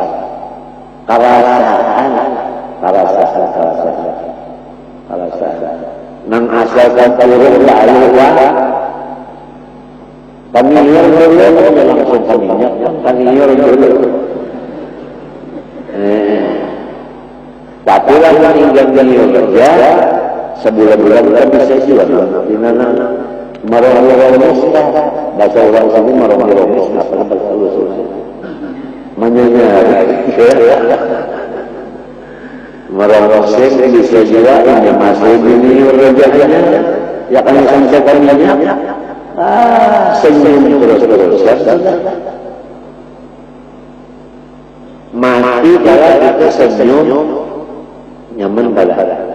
Karasakan. Nang asalkan turun lalu Pangiyur dulu, langsung pangiyur dulu. Tapi lah meninggal kerja sebulan-bulan kita bisa juga. Di mana marah-marah bahasa orang sini marah-marah apa bahasa usul? Menyanyar. Marah-marah bisa juga ini masih ini kerjanya. Ya kan sampai kaminya. senyum terus-terusan. Mati kalau kita senyum nyaman pada.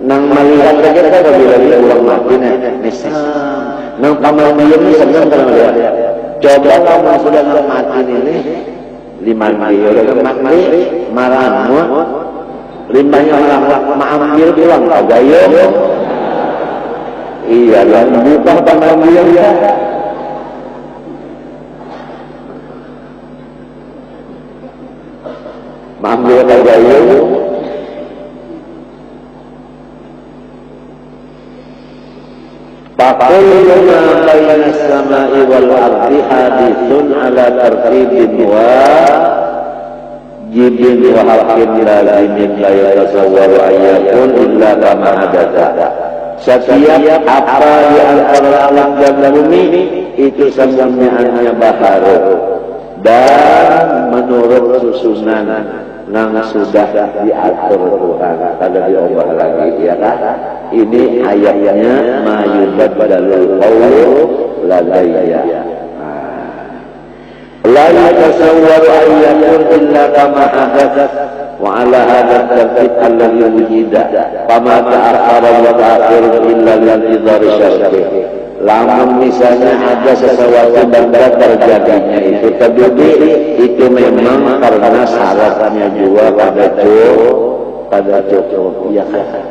Nang melihat aja kan lebih ulang mati misal. Nang pamandian ini senang kalau melihat. Coba kamu sudah nang mati ini 5 miliar mati marahmu 5-nya orang mengambil pulang kagaya. Iya, yang bukan pamandian ya. Mengambil kagaya. Faqulna baina as-sama'i wal ardi hadithun ala tartibin wa jibin wa haqqin lazimin la yatasawwaru ayyakun illa kama hadatha. Setiap apa di antara alam dan bumi itu semuanya baharu dan menurut susunan nang sudah diatur Tuhan. Ada diubah lagi ya kan? Ini ayatnya ma yubaddalul qawlu ladayya. La yatasawwaru ayyakun illa kama hadathat wa ala hadha at-tartib alladhi wujida fama ta'akhkhara wa ta'khir illa li-intidhari syar'i. Lamun misalnya ada sesuatu benda terjadinya itu terbukti itu memang karena syaratnya juga pada cukup ya kan.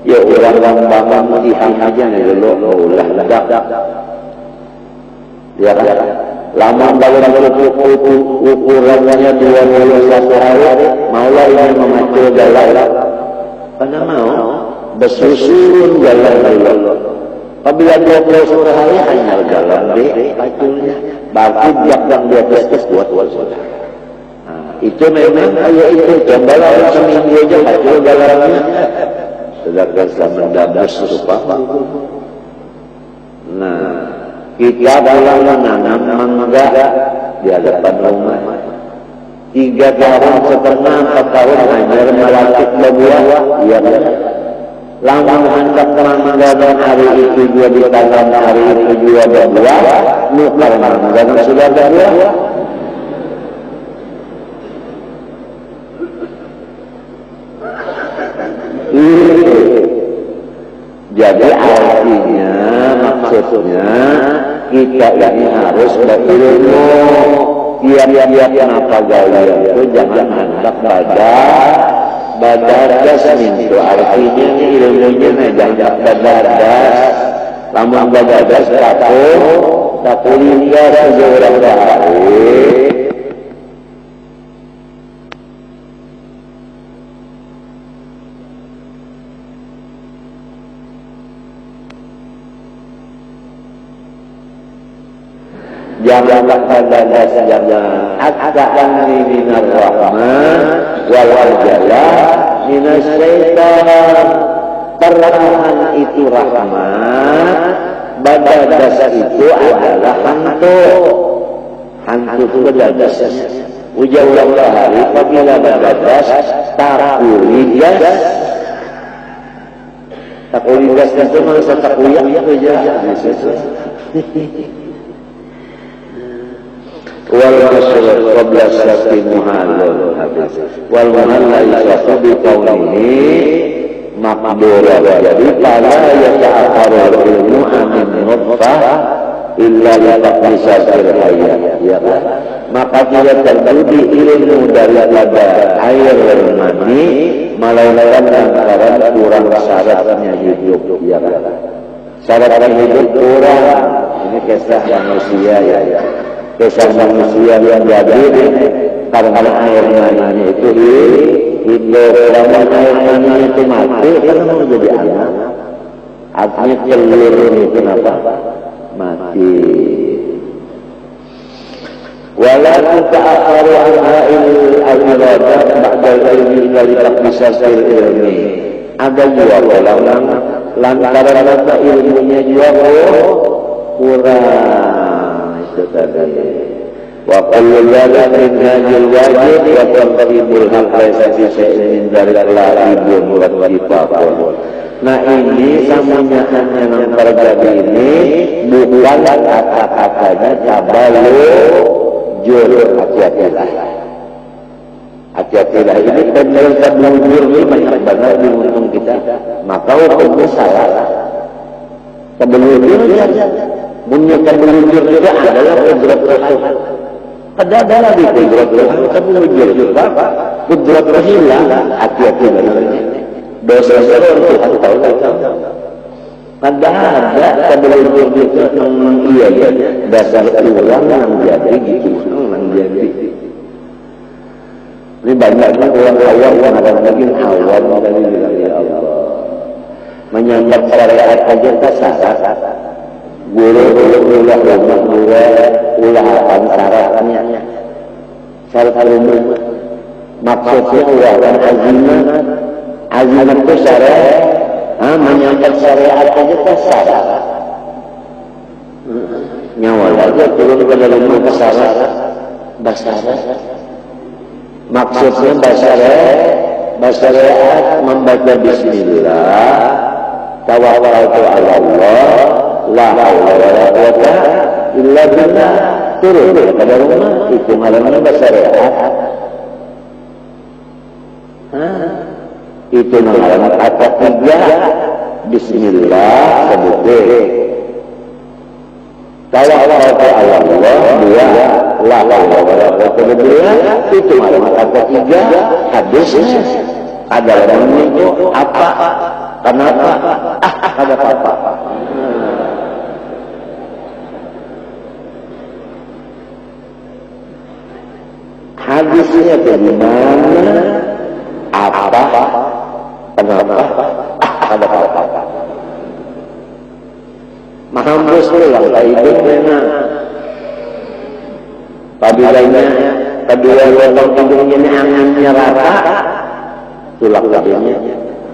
Ya orang bangun ihang aja nih dulu ulah ledak. Ya kan. Lama bangun ukurannya 21 hari maulah ini memacu galak. Pada mau bersusun galak dulu. Apabila 21 hari hanya jalan paculnya, berarti yang di atas buat sudah. Itu memang kayak itu. Cobalah orang seminggu aja pacul jalannya. Sedangkan selama mendabas supaya. Nah, kita pulang menanam mangga di hadapan rumah. 3 tahun setengah, 4 tahun hanya melatih berbuah, iya kan? Lama hendak mangga dan hari itu juga ditanam, hari itu juga berbuah, nukar mangga dan sudah berbuah. Jadi artinya, maksudnya kita ini harus berilmu. Tiap-tiap kenapa gaya itu jangan hendak badadas itu artinya ilmunya jangan badadas. Lamun badadas tak kuliah seorang hari. Janganlah badadas jangan adaan minar rahman wal ajalah minas syaitan. Perlahan itu rahmat, badadas itu adalah hantu itu badadasnya. Ujung hari apabila badadas takulidas itu masa takuyah itu aja. Wal masyhur qabla syarti muhallul habis wal muhalla isafu bi qawlihi maqdura. Jadi fala yata'akharu ilmu amin nutfah illa liqabisatil hayat ya kan. Maka tidak terbudi ilmu daripada air mani melainkan lantaran kurang syaratnya hidup ya kan. Syarat hidup kurang. Ini kisah manusia ya. Kisah manusia yang jadi karena air maninya itu hidup, karena air maninya itu mati, karena mau jadi anak. Artinya telur itu kenapa? Mati. Walau ta'akharu anha'il al-iradah ba'dal ilmi illa litakbisatil ilmi. Ada juga kalau lantaran ilmunya juga kurang. Wa kullu dzalika minhajul wajib wa tanqibul haqq laysa fi syai'in min dzalika la'ibun wa tifaqun. Nah ini samunyahan yang terjadi ini bukan kata-katanya tabalujur, hati-hatilah. Hati-hatilah, ini penjual tabalujur ini banyak banget di untung kita, maka hukumnya salah. Tabalujur punya tabalujur juga adalah kudrat Tuhan. Ada lagi kudrat Tuhan, tabalujur juga kudrat Tuhan. Hati-hatilah. Dosa seorang Tuhan tahu tak? Ada tabalujur itu memang iya dasar ulang yang jadi gitu, yang jadi. Ini banyaknya orang awam yang akan bikin awam dari ya Allah. Menyangkap syariat aja tak salah. Guru ulah rumah ulah syaratnya. Syarat rumah maksudnya ulah azimah itu syariat. Menyangkap syariat aja tak salah. Nyawa aja turun ke dalam rumah syarat basara. Maksudnya basyariat membaca bismillah, tawakkaltu ala Allah, la haula wala quwwata illa billah. Turun pada rumah itu ngaranna basyariat. Itu ngaranna kata tiga bismillah sebutnya. Tawakkaltu ala Allah, dua la haula wala quwwata illa billah. Itu malam kata tiga hadisnya adalah itu apa? Kenapa? Ada apa? Hadisnya bagaimana? Apa? Kenapa? Ada apa? Mahampus pulang tak hidup enak. Apabila kedua lubang hidungnya ini angannya rata, tulang hidungnya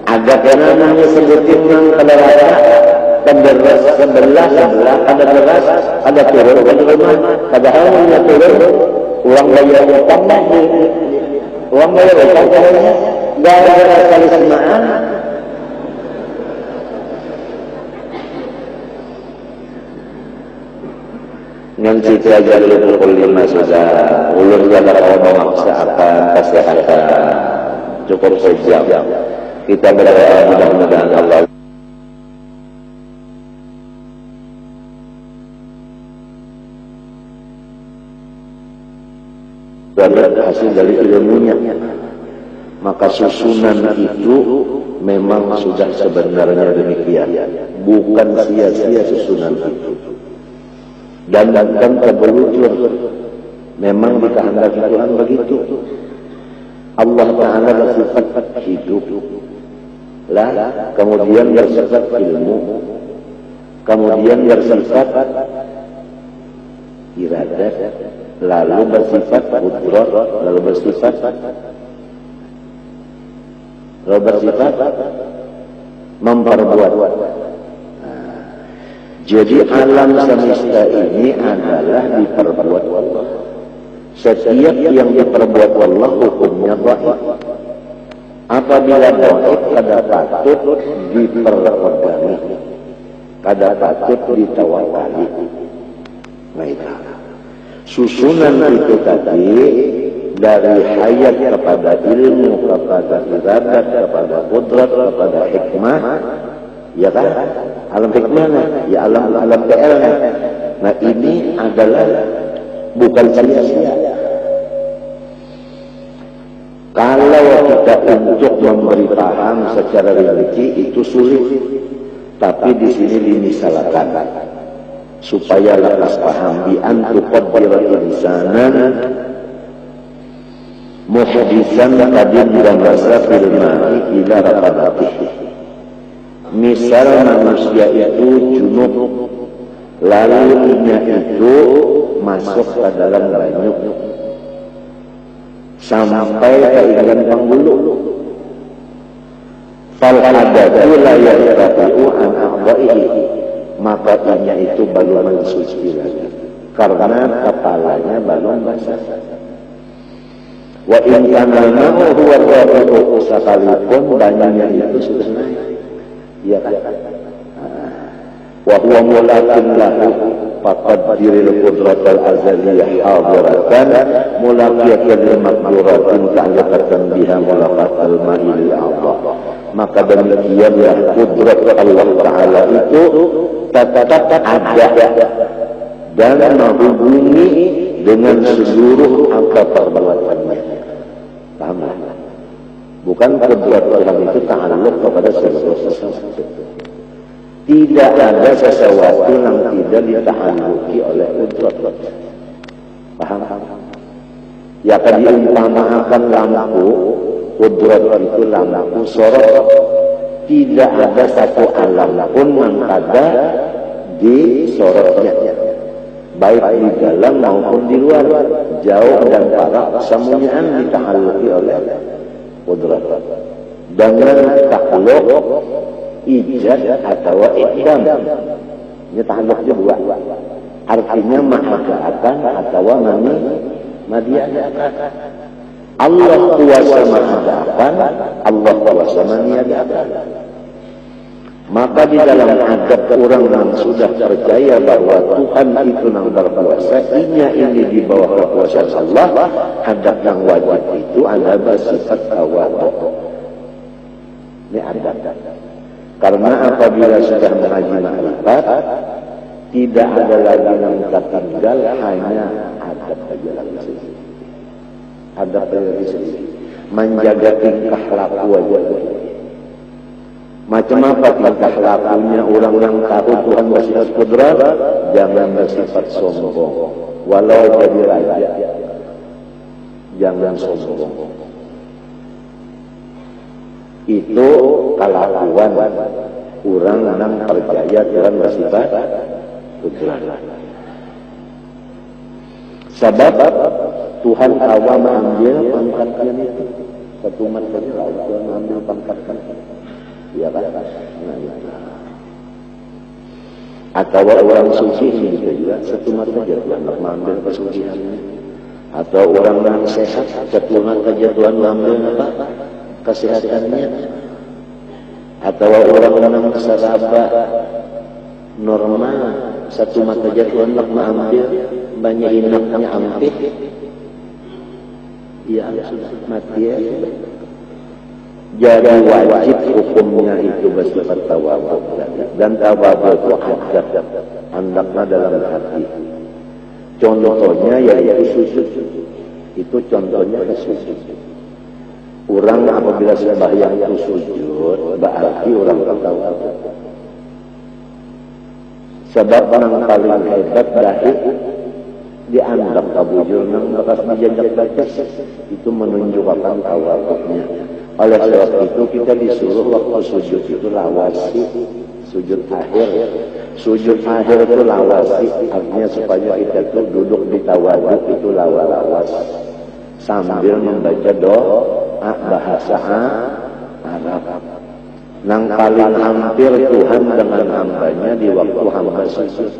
ada namanya sebutin yang pada rata, keberas sebelah, ada beras, ada turun, ada rumah, padahal hanya turun, uang bayar utang lagi, uang bayar utang katanya, gara-gara kali semaan. Nanti belajar pukul 5 sudah ulur dalam memaksa akan kesehatan cukup sejam. Kita berdoa mudah-mudahan Allah dan hasil dari ilmunya. Maka susunan itu memang sudah sebenarnya demikian, bukan sia-sia susunan itu. Dan tabalujur memang dikehendaki Tuhan begitu. Allah Ta'ala bersifat hidup lah, kemudian bersifat ilmu, kemudian bersifat iradat, lalu bersifat qudrat, lalu bersifat memperbuat. Jadi alam semesta ini adalah diperbuat Allah. Setiap yang diperbuat Allah hukumnya baik. Apabila baik, kada patut diperpegangi, kada patut ditawakali. Baik. Susunan itu tadi dari hayat kepada ilmu, kepada iradat, kepada qudrat, kepada hikmah. Ya kan? Alam hikmahnya, ya alam PL-nya. Nah ini adalah bukan sia-sia. Kalau kita untuk memberi paham secara religi itu sulit, tapi di sini dimisalkan supaya lekas paham bi antuqaddira insanan muhdisan qadim dan rasa fil ma'i ila raqabatihi. Misal manusia itu junub, lalu inya itu masuk ke dalam banyuk sampai keinginan penghulu. Fal adatu la yartafi'u an a'dha'ihi, maka inya itu belum mensuci lagi karena kepalanya belum basah. Wa in kana huwa rafi'u, sekalipun banyaknya itu sudah naik. Ya kan? Wa huwa mulakin lahu faqaddiril qudratal azaliyah hadiratan mulaqiyatan lil maqduratin ta'alluqatan biha mulaqatal ma'il Allah. Maka demikianlah kudrat Allah Ta'ala itu tetap ada dan menghubungi dengan seluruh apa perbuatannya. Paham? Bukan kudrat Tuhan itu ta'alluq kepada sesuatu. Tidak ada sesuatu yang tidak dita'alluqi oleh kudrat. Paham? Ya kan diumpamakan lampu, kudrat itu lampu sorot. Tidak ada satu alam pun yang ada di sorotnya, baik di dalam maupun di luar, jauh dan parah, semuanya dita'alluqi oleh kudrat. Dengan takluk ijad atau ikdam, ini ta'alluq juga. Artinya ma'ada'atan atau madi'ada'atan. Allah kuasa ma'ada'atan, Allah kuasa mani'ada'atan. Maka di dalam adab orang yang sudah percaya bahwa Tuhan itu yang berkuasa, ini di bawah kekuasaan Allah, adab yang wajib itu ada bersifat tawadhu. Ini adab. Karena apabila sudah mengaji ma'rifat, tidak ada lagi yang tertinggal, hanya adab saja lagi. Adab saja. Menjaga tingkah laku aja. Macam apa tingkah lakunya orang yang tahu Tuhan bersifat kudrat, jangan bersifat sombong. Walau jadi raja, jangan sombong. Itu kelakuan orang yang percaya Tuhan bersifat kudrat. Sebab Tuhan awal mengambil pangkatnya itu. Satu umat saja Tuhan mengambil pangkatnya. Ya kan? Atau orang suci gitu juga satu mata saja Tuhan mengambil kesuciannya. Atau orang yang sehat satu mata saja Tuhan mengambil apa? Kesehatannya. Atau orang yang seraba normal satu mata saja Tuhan mengambil banyak inaknya ampih. Ya sudah mati ya. Jadi wajib hukumnya itu bersifat tawadhu, dan tawadhu itu adab hendaknya dalam hati. Contohnya yaitu sujud. Itu contohnya sujud. Orang apabila sembahyang itu sujud, berarti orang tawadhu. Sebab yang paling hebat dari dianggap kabujur yang bekas dijajak batas itu menunjukkan tawadhunya. Oleh sebab itu kita disuruh waktu sujud itu lawasi, sujud akhir. Sujud akhir itu lawasi, artinya supaya kita itu duduk di tawadhu itu lawas sambil membaca doa bahasa Arab. Yang paling hampir Tuhan dengan hambanya di waktu hamba sujud.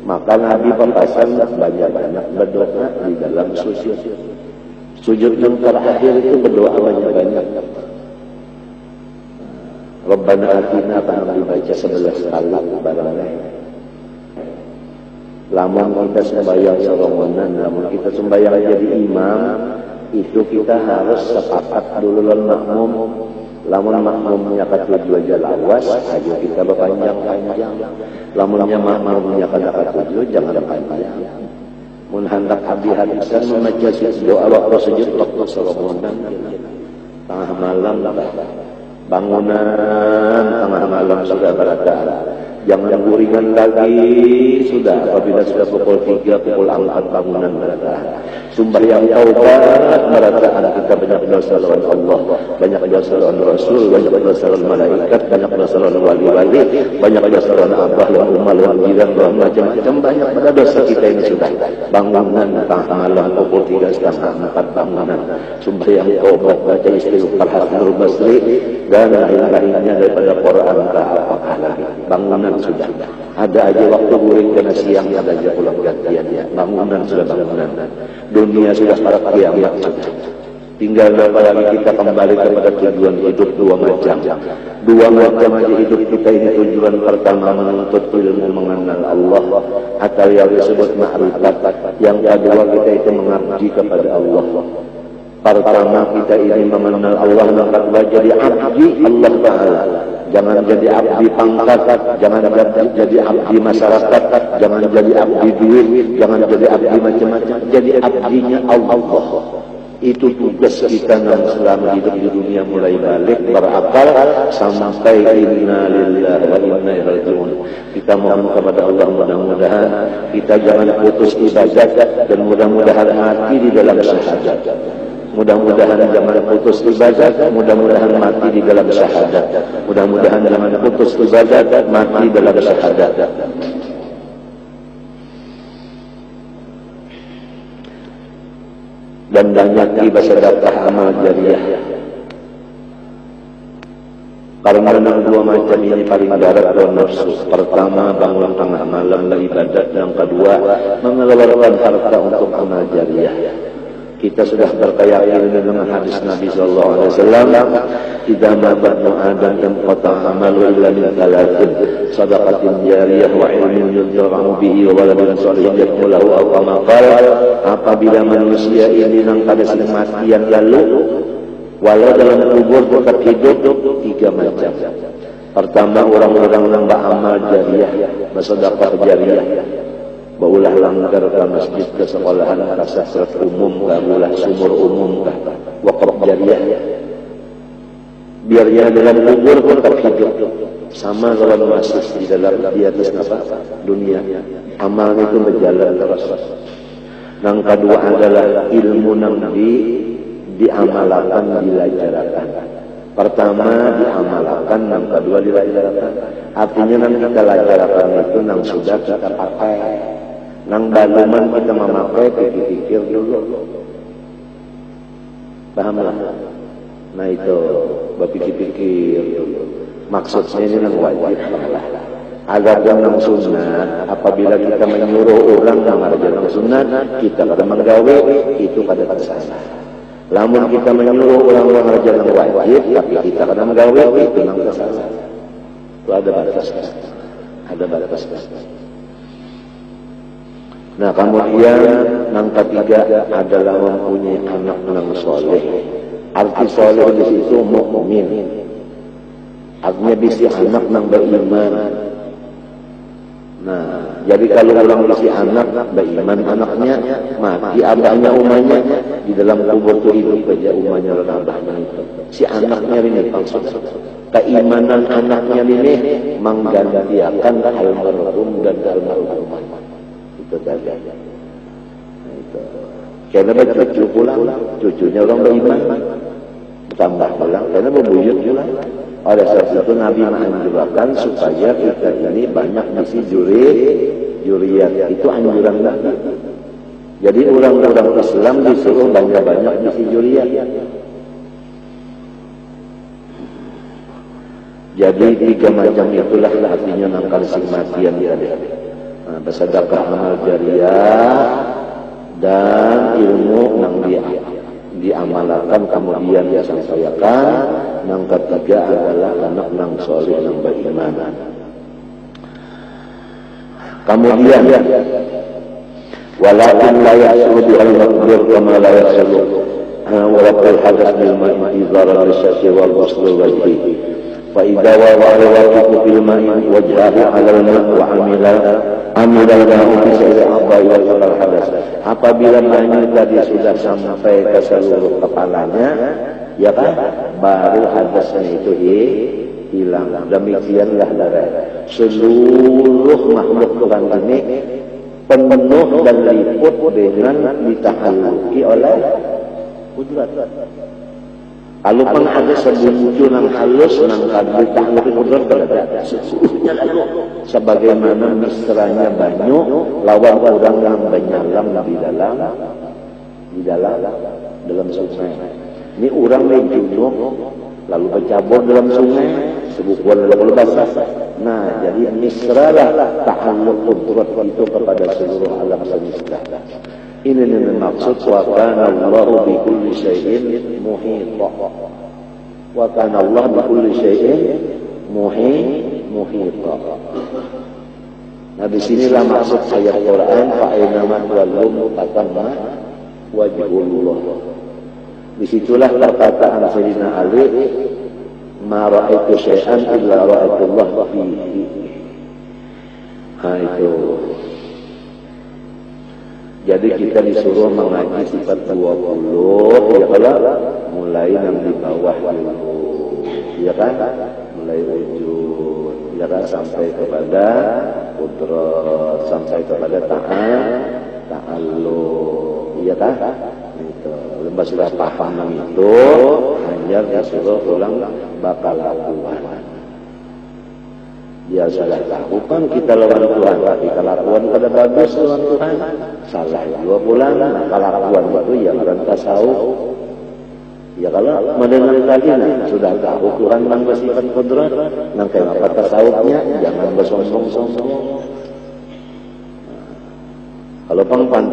Maka Nabi berpesan banyak-banyak berdoa di dalam sujud. Sujud yang terakhir itu berdoa banyak-banyak. Rabbana atina akan dibaca 11 kali barangnya. Lamun kita sembahyang serongonan, lamun kita sembahyang jadi imam, itu kita harus sepakat dulu dengan makmum. Lamun makmumnya ketujuh aja lawas, ayo kita berpanjang-panjang. Lamunnya makmumnya ketujuh, jangan panjang. Mun hendak habis-habisan membaca doa waktu sujud waktu serongonan tengah malam bangunan tengah malam sudah berada. Jangan guringan lagi sudah apabila sudah pukul 3 pukul 4 bangunan berada. Sembahyang taubat meratakan kita banyak dosa lawan Allah, banyak dosa lawan Rasul, banyak dosa lawan malaikat, banyak dosa lawan wali-wali, banyak dosa lawan abah, lawan umat, lawan jiran, lawan macam-macam banyak pada dosa kita ini sudah. Bangunan tengah malam pukul 3 setengah 4 bangunan. Sembahyang taubat baca istighfar Hasanul Basri dan lain-lainnya daripada Quran apakah lagi. Bangunan sudah. Ada aja waktu guring kena siang, ada aja pulang gantian ya. Bangunan sudah bangunan. Dunia sudah para kiamat sudah. Tinggal apalagi kita kembali kepada tujuan hidup dua macam. Dua macam aja hidup kita ini. Tujuan pertama menuntut ilmu mengenal Allah atau yang disebut ma'rifat. Yang kedua kita itu mengabdi kepada Allah. Pertama kita ini mengenal Allah, yang kedua jadi abdi Allah Ta'ala. Jangan jadi abdi pangkat, jangan jadi abdi masyarakat, jangan jadi abdi duit, jangan jadi abdi macam-macam. Jadi abdinya Allah. Itu tugas kita selama hidup di dunia, mulai balik berakal sampai inna lillahi wa inna ilaihi raji'un. Kita mohon kepada Allah mudah-mudahan kita jangan putus ibadah dan mudah-mudahan mati di dalam syahadat. Mudah-mudahan jangan putus ibadah, mudah-mudahan mati di dalam syahadat. Mudah-mudahan jangan putus ibadah, mati dalam syahadat. Dan banyak sedekah amal jariah. Karena dua macam ini paling darat dan nafsu. Pertama, bangun tengah malam beribadat. Yang kedua, mengeluarkan harta untuk amal jariah. Kita sudah berkeyakinan dengan hadis Nabi SAW. Idza mata ibnu Adam inqata amalu illa min thalathin, sadaqatin jariyah wa ilmin yuntafa'a bihi wa waladun shalihin yad'u lahu aw kama qala. Apabila manusia ini nang pada kematian lalu, walau dalam kubur tetap hidup, tiga macam. Pertama, orang-orang yang beramal jariyah, bersedekah jariyah. Baulah langgar ke masjid, ke sekolahan, ke sasrat umum, ke ulah sumur umum, ke wakaf jariah. Biarnya dalam kubur tetap hidup. Sama kalau masih di dalam di atas dunia. Amal itu berjalan terus. Yang kedua adalah ilmu yang diamalkan, dilajarkan. Pertama diamalkan, yang kedua dilajarkan. Artinya yang kita lajarkan itu yang sudah kita pakai. Nang baluman kita memakai, pikir-pikir dulu. Pahamlah? Nah itu, berpikir-pikir dulu. Maksudnya ini nang wajib lah. Agar nang sunat, apabila kita menyuruh orang nang aja nang sunat, kita kada menggawe, itu kada tersalah. Lamun kita menyuruh orang nang aja nang wajib, tapi kita kada menggawe, itu nang tersalah. Itu ada batas. Ada batas. Nah kemudian yang ketiga adalah mempunyai anak yang soleh. Arti soleh di situ mukmin. Artinya bisa anak yang beriman. Nah jadi kalau orang bisa anak beriman, anaknya mati abahnya umahnya di dalam kubur itu hidup aja umahnya dan abahnya itu. Si anaknya ini maksud. Keimanan anaknya ini menggantikan almarhum dan almarhumah. Itu saja. Nah, itu. Karena cucu pulang, cucunya orang beriman, tambah pulang, karena berbuyut pula. Oleh sebab itu Nabi menganjurkan supaya kita ini banyak misi juriyat. Itu anjuran Nabi. Jadi orang-orang Islam disuruh banyak-banyak misi juriyat. Jadi tiga macam itulah artinya nangkal sing matian dia. Bersedekah amal jariah dan ilmu yang diamalkan kemudian disampaikan. Yang ketiga adalah anak yang soleh yang beriman. Kemudian walakin la yasud al-maqdir kama la yasud walakin hadas bil ma'i idara lisyati wal ghusl wajhi. فإذا وضع الواقف في الماء وجهه على الماء وعمل الماء في سائر الأعضاء والفقر الحدث. Apabila mainnya tadi sudah sampai ke seluruh kepalanya, ya kan, baru hadasnya itu hilang. Demikianlah darah. Seluruh makhluk Tuhan ini penuh dan liput dengan ditahalluki oleh kudrat. Kalau pun ada sebuncu nang halus nang kadu tahluk kudrat berada sesungguhnya lalu sebagaimana mesranya banyu lawan orang yang menyalam di dalam sungai. Ini orang yang junub lalu bercabur dalam sungai sebukuan lalu basah. Nah jadi mesralah tahluk kudrat itu kepada seluruh alam semesta. Ini yang maksud wa kana Allahu bi kulli syai'in muhita. Wa kana Allah bi kulli syai'in muhita. Nah disinilah maksud ayat Quran fa aina ma tuwallu fatamma wajhullah. Disitulah perkataan Sayyidina Ali ma ra'aitu syai'an illa ra'aitullah fihi. Nah itu. Jadi kita disuruh mengaji sifat 20, ya kalau mulai yang di bawah dulu, ya kan? Mulai wujud, ya kan? Sampai kepada qudrat, sampai kepada ta'alluq, ya kan? Itu. Lepas sudah paham itu, hanya disuruh ulang bakal lakukan. Ya sudah tahu kan kita lawan Tuhan, tapi kelakuan pada bagus lawan Tuhan salah juga pulang. Nah, kelakuan itu ya karena tasawuf. Ya kalau mendengar lagi sudah tahu Tuhan yang bersifat qudrat, nang kenapa tasawufnya jangan bersombong-sombong. Kalau pantang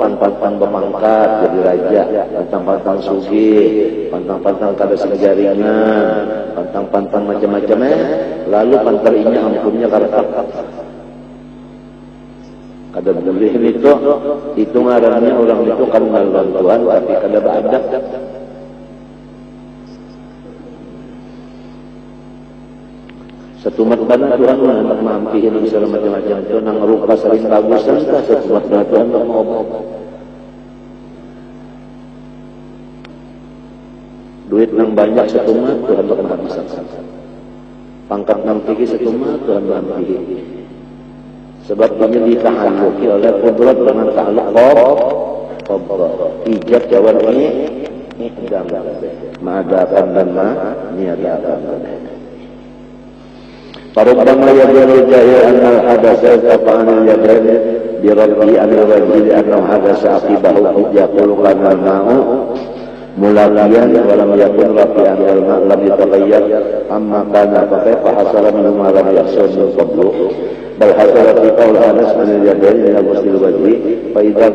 berpangkat jadi raja, pantang sugih, pantang kada sejaringan, pantang macam-macamnya, lalu pantarinya ampunnya karena kada boleh itu ngarannya orang itu kan melawan Tuhan tapi kada beradab. Setumat bana Tuhan hendak mampihin segala macam-macam itu nang rupa sering bagusan ta setumat bana Tuhan hendak mau duit nang banyak setumat Tuhan hendak menghabiskan. Pangkat nang tinggi setumat Tuhan mampihin. Sebab ini ditahalluki oleh qudrat dengan ta'alluq qadar. Ijab jawab ini ikdam ma'adakan dan niadakan. Farubbama yadurul jahil anna hadasa tafa'anil yadain birabbi anil wajhi annahu hadasa aqibahu yaqulu kana al-ma'u mulaliyan walam yakun rafi'an wal ma' lam yataghayyar amma kana fa hasala minhu ma lam yahsul min qablu bal hasala fi qawl Anas anil yadain min ghusl wajhi fa idza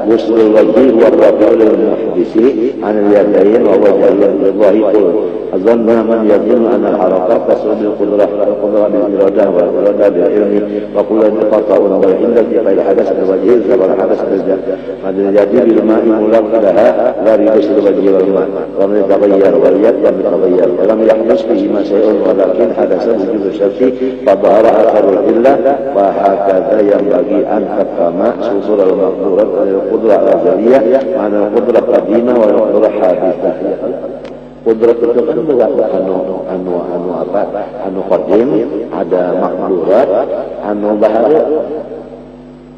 ghusl wajhi huwa rafi'u lil muhdisi anil yadain wa wajhul dhahir أظن من يظن أن الحركات تصل بالقدرة بالإرادة والإرادة بالعلم وكل انتقاطع والعلة في الحدث الوجه سبب الحدث الجدي بالماء ملق لها لا ريبس الوجه والماء ومن يتغير واليد لم يتغير ولم يحدث فيهما شيء ولكن حدث وجود الشرط فظهر أثر العلة وهكذا ينبغي أن تفهم صدور المقدورة القدرة الأزلية مع القدرة القديمة والقدرة الحادثة. Qudrat itu kan bukan anu qadim, ada makdurat, anu baharu.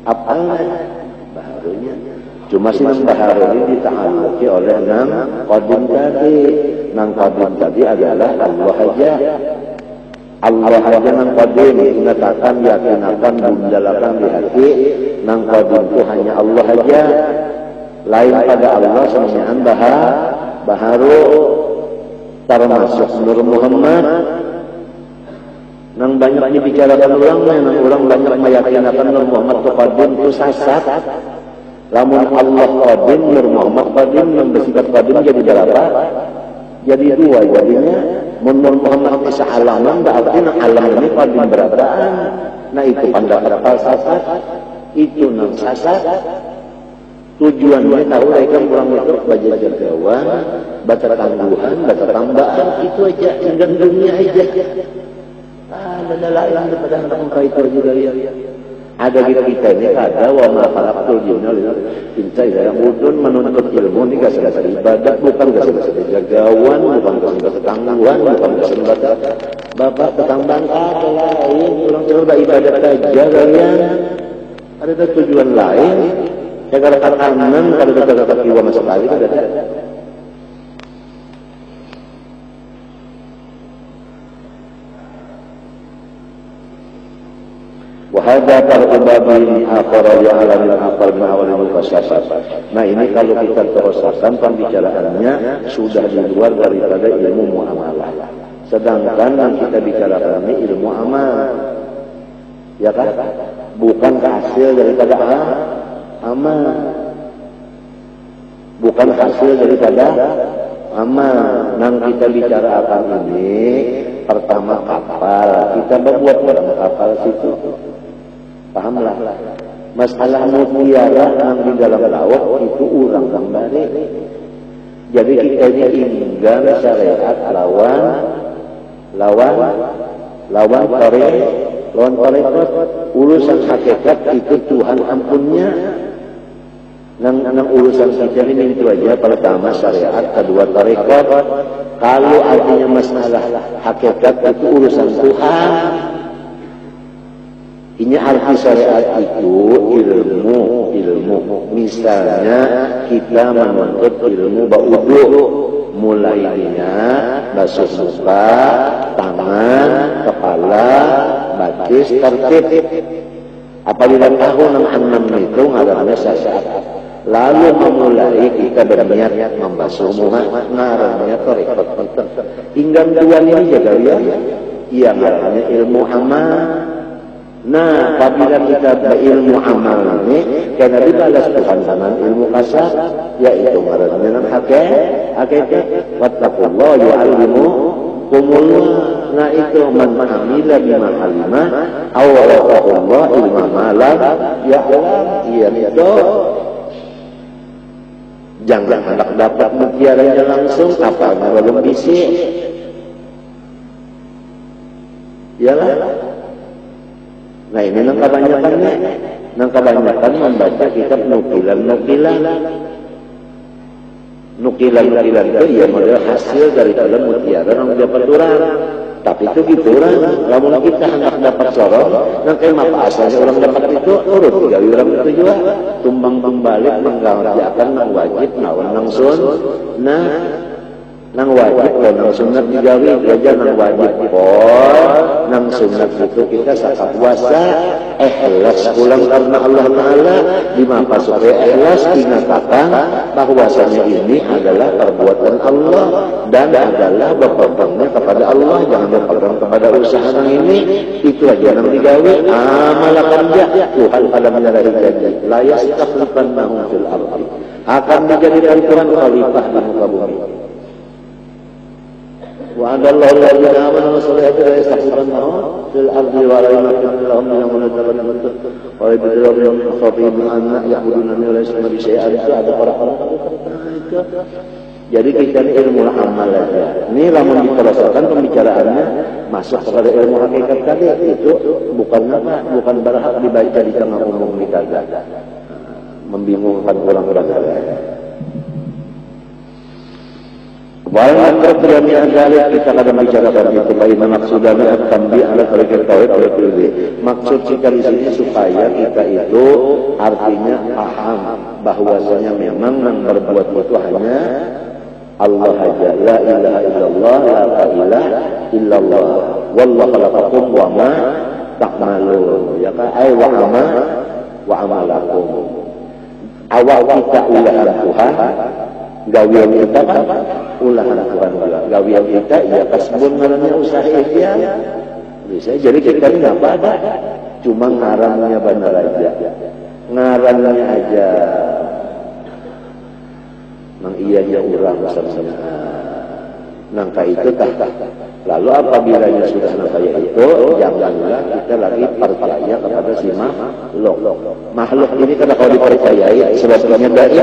Apa baharunya? Cuma sih nang baharu ini dita'alluqi oleh nang qadim tadi. Nang qadim tadi adalah Allah aja. Allah aja nang qadim, ingatakan, yakinakan, bundalakan di hati. Nang qadim itu hanya Allah aja. Lain pada Allah semuanya baharu. Termasuk Nur Muhammad nang banyak dibicarakan nang orang banyak meyakinakan Nur Muhammad itu qadim itu sasat. Lamun Allah qadim, Nur Muhammad qadim, yang bersifat qadim jadi berapa? Jadi dua jadinya. Nur Muhammad bisa alaman berarti nang alam ini qadim berapaan? Nah itu pendapat falsafat, itu nang sasat. Tujuannya tahu mereka kurang itu baca jagawan, baca tangguhan, baca tambahan, itu aja, tinggal dunia aja. Ada lain daripada anak muka itu juga ya. Ada kita ini ada wa ma khalaqtul jinna wal insa illa liya'budun, menuntut ilmu ini gak sekedar ibadah, bukan gak sekedar jagawan, bukan gak sekedar tangguhan, bukan gak sekedar bapak ketambahan ada lain, orang coba ibadah saja kalian. Ada tujuan lain. Kalau kanan kalau kata kiwa masuk kali itu ada. Wahada terubabin akhara li alamin akhar min awalil mufassasat. Nah ini kalau kita teruskan pembicaraannya sudah di luar daripada ilmu muamalah. Sedangkan yang kita bicarakan ini ilmu amal. Ya kan? Bukan hasil daripada amal, bukan hasil daripada amal. Nang kita bicara akan ini, pertama kapal, kita berbuat kapal situ, pahamlah. Masalah mutiara yang di dalam laut itu urang kembali. Jadi kita ini ingin syariat lawan tarekat. Urusan hakikat itu Tuhan ampunnya. Nang urusan kita ini itu aja. Pertama syariat, kedua tarekat. Kalau artinya masalah hakikat itu urusan Tuhan. Ini arti syariat itu ilmu. Misalnya kita menuntut ilmu baudu, mulainya basuh muka, tangan, kepala, batis, tertib. Apabila tahu enam itu ngarannya syariat. Lalu memulai kita berniat membasuh muka, ngarannya tarekat. Hingga tuan ini jaga ya, ia ngarannya ilmu amal. Nah, apabila kita berilmu amal ini, karena dibalas Tuhan dengan ilmu kasar, yaitu ngarannya hakikat. Wattaqullah yu'allimukumullah. Nah itu man amila bima alima, awratahullah ilma malam ya'lam. Iya itu. Jangan hendak dapat mutiaranya langsung, apalnya belum bisi. Yalah. Nah ini nang kebanyakan membaca kitab nukilan itu ya model hasil daripada mutiara yang dapat orang. Tapi itu gitu orang. Lamun kita hendak dapat sorong, nang apa asalnya orang dapat itu urut gawe orang itu juga. Tumbang balik mengerjakan nang wajib nang sun. Nah nang wajib nang sunat digawe aja nang wajib nang sunat itu kita sakat puasa ikhlas pulang karena Allah Ta'ala dimaka supaya ikhlas dinyatakan bahwasanya ini adalah perbuatan Allah dan adalah berpegang kepada Allah, jangan berpegang kepada usaha nang ini. Itu aja nang digawe amalakan dia Tuhan pada menyalahi janji la yastakhlifannahum fil ardi, akan menjadikan Tuhan khalifah di muka bumi. وعند الله الذين آمنوا والصالحات لا يستحقنهم في الأرض ولا يمكن لهم من المنزلة ويبدلهم من خطيب أن يعبدون من لا يسمى بشيء. Ada orang-orang itu. Jadi kita ini ilmu amal aja. Ini lamun diteruskan pembicaraannya masuk kepada ilmu hakikat tadi itu bukan berhak dibaca di tengah umum kita. Membingungkan orang-orang lain. Walau terjadi adalah kita kadang bicarakan itu bagaimana maksudnya tambih ala kalimat tauhid oleh pilih. Maksud kita di sini supaya kita itu artinya paham bahwasanya memang yang berbuat itu hanya Allah saja. La ilaha illallah, la ilaha illallah. Wallahu khalaqakum wa ma ta'malun. Ya kan? Ai wa amalakum. Awal kita ulahan Tuhan, gawian kita kan ulahan Tuhan juga. Gawian kita ya kasbun namanya usaha ikhtiar. Bisa jadi kita ini apa ada, cuma ngarannya benar aja. Ngarannya aja. Nang iyanya urang sama. Nangka itu tah. Lalu apabila sudah nangka itu, janganlah kita lagi percaya kepada si makhluk. Makhluk ini karena kalau dipercayai sebabnya dari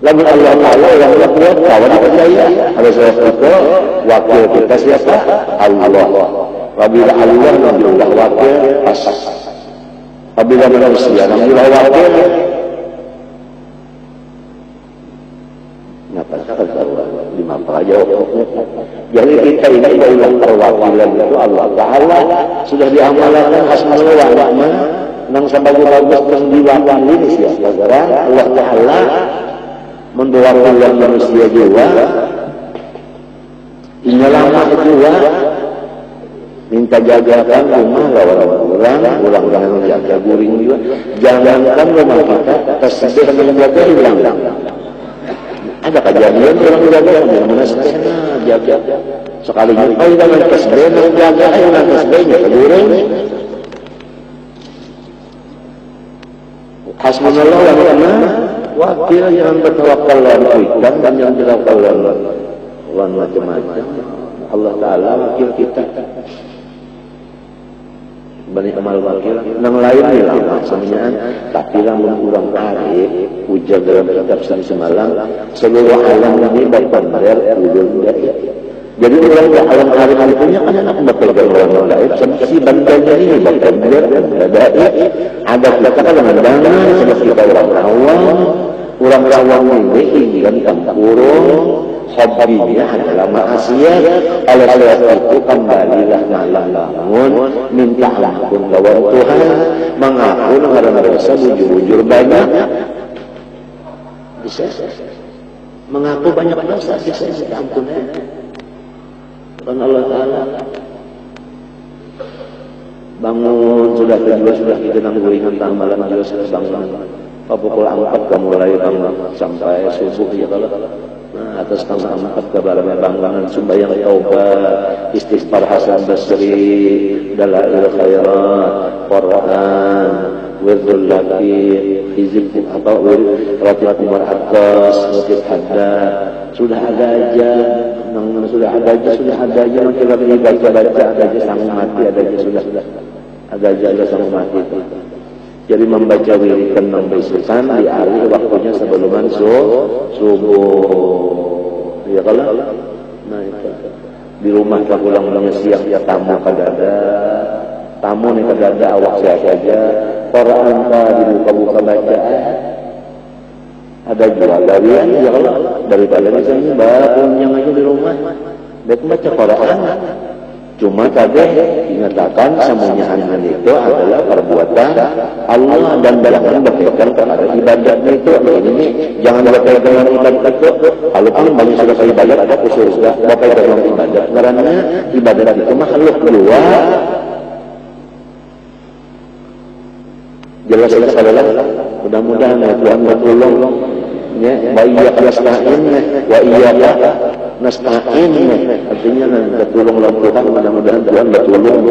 lamun Allah Ta'ala yang kuat kawan percaya. Oleh sebab itu wakil kita siapa? Allah. Apabila Allah namanya wakil pas. Apabila manusia namanya wakil, ngapa kalau lima aja. Jadi kita ini adalah perwakilan itu Allah Ta'ala sudah diamalkan asmaul wa ni'mah nang sabagus-bagus nang diwakili siapa gara Allah Ta'ala mendawakilkan manusia juga inyalama juga minta jagakan rumah lawan orang yang jaga guring juga jangankan rumah kita tasbih menjaga hilang. Ada kejadian orang jaga yang menasbih jaga sekali nyupai dengan tasbih menjaga dengan tasbihnya guring Hasbunallah wa ni'mal wakil, jangan bertawakal lawan kuitan dan jangan bertawakal lawan macam-macam. Allah Ta'ala wakil kita. Bani amal wakil nang lain ni lama semuanya, tapi lamun urang arif ujar dalam kitab Sari Semalam seluruh alam ini berpandar ulun gaib. Jadi orang di alam arif itu kan anak berpegang orang gaib, si bandanya ini berpandar gaib. Ada kita kan dengan sama kita orang awam ini ingin tempurung. Hobinya adalah maksiat. Oleh sebab itu kembalilah malam bangun, minta ampun lawan Tuhan, mengaku karena dosa bujur-bujur banyak. Bisa mengaku banyak dosa, bisa minta ampun karena Allah Ta'ala. Bangun sudah kedua, sudah kita nangguin tentang malam juga sudah bangun. Pukul 4 kamu mulai bangun sampai subuh ya kalau. Nah, atas nama 4 kebarangan bangunan sembahyang taubat, istighfar Hasan Basri, dalail khairat, Quran, wirdul latif, hizib atau ratib Umar Atas, ratib haddad, sudah ada aja, sudah ada aja, nanti lagi baca ada aja sanggup mati, ada aja sanggup mati. Jadi membaca wiridan membisukan di hari waktunya sebelum subuh. Ya kalau nah itu di rumah tak pulang-pulangnya siang ya tamu nih kadada awak saya saja. Quran dibuka-buka bacaan. Ada jual darian ya kalau daripada misalnya bangun yang aja di rumah. Baik baca Quran. Cuma tadi dinyatakan semuanya angan itu adalah perbuatan Allah dan jangan berkaitan kepada ibadat itu. Ini jangan berkaitan dengan ibadat itu. Walaupun banyak sudah ibadat ada khusus berkaitan dengan ibadat. Karena ibadat itu makhluk luar. Jelas saja mudah-mudahan Tuhan bertolong. Ya, wa iyyaka nasta'in wa iyyaka nasta'in, artinya nanti tolong Tuhan, mudah-mudahan Tuhan bertolong.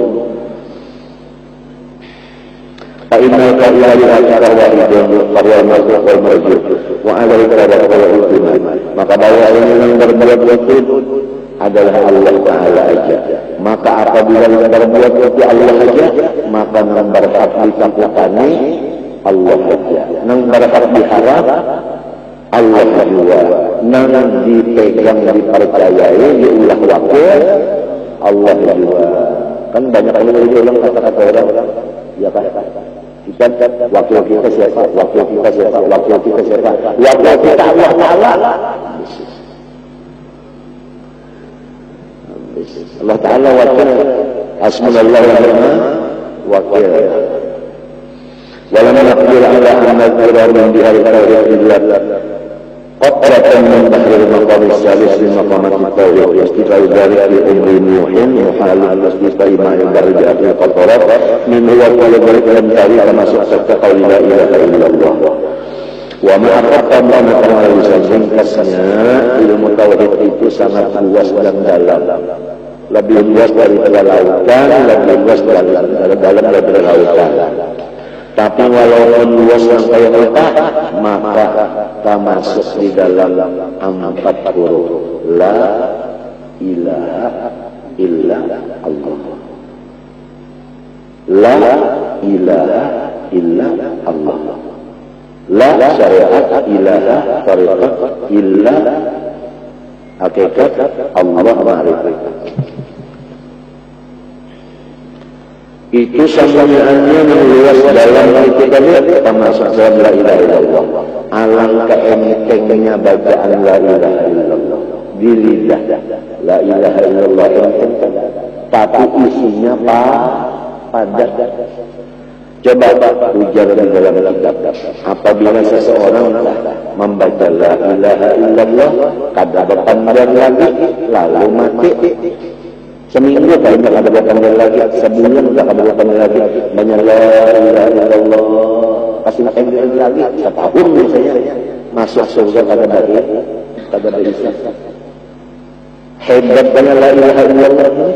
Fa innal qawla wahidun qarwal mazhab wal marjuh wa 'alaika wa maka bahwa yang berbuat itu adalah Allah Ta'ala aja. Maka apabila yang berbuat itu Allah aja, maka yang berhak ditakuti Allah aja, yang berhak diharap Allah juga, nang dipegang, dipercayai, diulah wakil Allah juga. Kan banyak kali diulang kata-kata orang, ya kan? Kita wakil kita siapa? Wakil kita siapa? Wakil kita siapa? Wakil kita Allah Ta'ala. Allah Ta'ala wakil. Hasbunallah wa ni'mal wakil. Walam naqdir ala an nadhkura min bihari tauhid قطرة من بحر المقام الثالث من مقامات التوحيد واستقال ذلك في أمر نوح محال الاستقاء ماء البر بأكل القطرات من هو كل ذلك لم تاريخ كما سأسفت قول لا إله إلا الله وما أخذت مؤمن على لسان kasnya ilmu tauhid itu sangat luas dan dalam, lebih luas daripada lautan, lebih luas daripada lautan. Tapi walaupun luas sampai otak, maka termasuk di dalam 4 huruf la ilaha illa Allah. La ilaha illa Allah. La syariat ilaha tariqat illa hakikat Allah ma'rifat. Itu sambungannya meluas dalam itu tadi, termasuk dalam la ilaha illallah. Alangkah entengnya bacaan la ilaha illallah di lidah. La ilaha illallah enteng, tapi isinya padat. Coba ujar di dalam kitab. Apabila seseorang membaca la ilaha illallah kada berpanjang lagi lalu mati. Seminggu banyak ada bertambah lagi, sebulan sudah ada bertambah lagi, banyak la ilaha illallah, kasih makan lagi, setahun misalnya masuk surga kada bisa. Hebat banyak la ilaha illallah ini.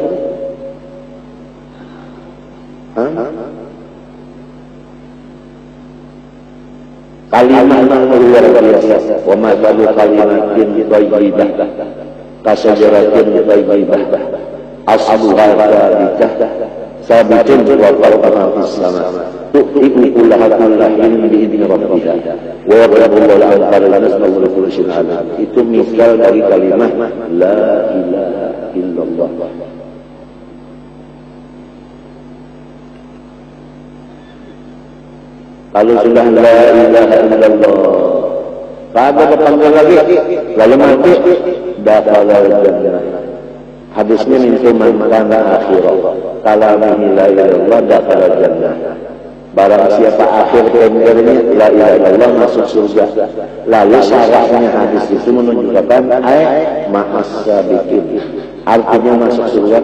kalimat yang luar biasa. Wa mathalu kalimatin thayyibah kasajaratin thayyibah asluha thabitah sabitun wa fawqaha fis sama tu'ti kullaha kullahin bi idni rabbiha wa yadribullahu al-amthal nasnahu kulli shay'in alim. Itu misal dari kalimat la ilaha illallah. Kalau sudah la ilaha illallah, pada kepanggil lagi, lalu mati, dakhalal jannah. Hadisnya min man kana akhirah kalamihi la ilaha illallah dakhalal jannah. Barang siapa akhir kalimatnya la ilaha illallah masuk surga. Lalu syarahnya hadis itu menunjukkan ma'as sabiqin. Artinya masuk surga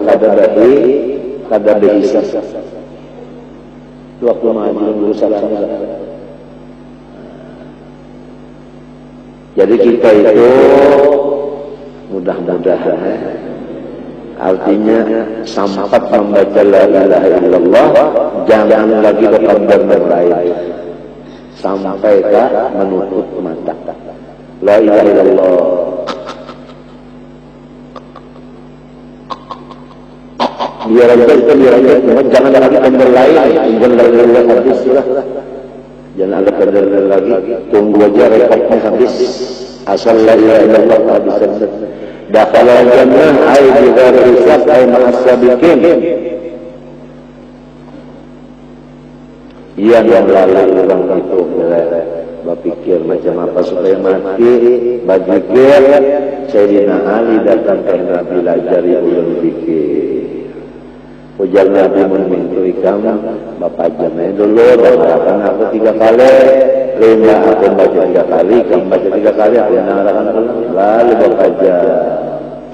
kada berhisab. Waktu maju dulu salahnya. Jadi kita itu mudah-mudahan artinya sampai membaca la ilaha illallah, jangan lagi berpandang yang lain sampai tak menutup mata. La ilaha illallah, biar aja, jangan lagi pandang lain, jangan lagi habis sudah, jangan ada pandang lagi, tunggu aja rekodnya habis, asal la ilaha illallah habisan. Dakhalal jannah ay bighairi hisab ay ma'as sabiqin. Yang lalu orang itu berpikir macam apa supaya mati, berpikir Sayyidina Ali datang ke Nabi lajari ulun fikir. Ujar Nabi meminta kamu bapak jamai dulu, bapak aku 3 kali, lima aku baca 3 kali, kamu baca 3 kali, aku mengarahkan lalu bapak jam.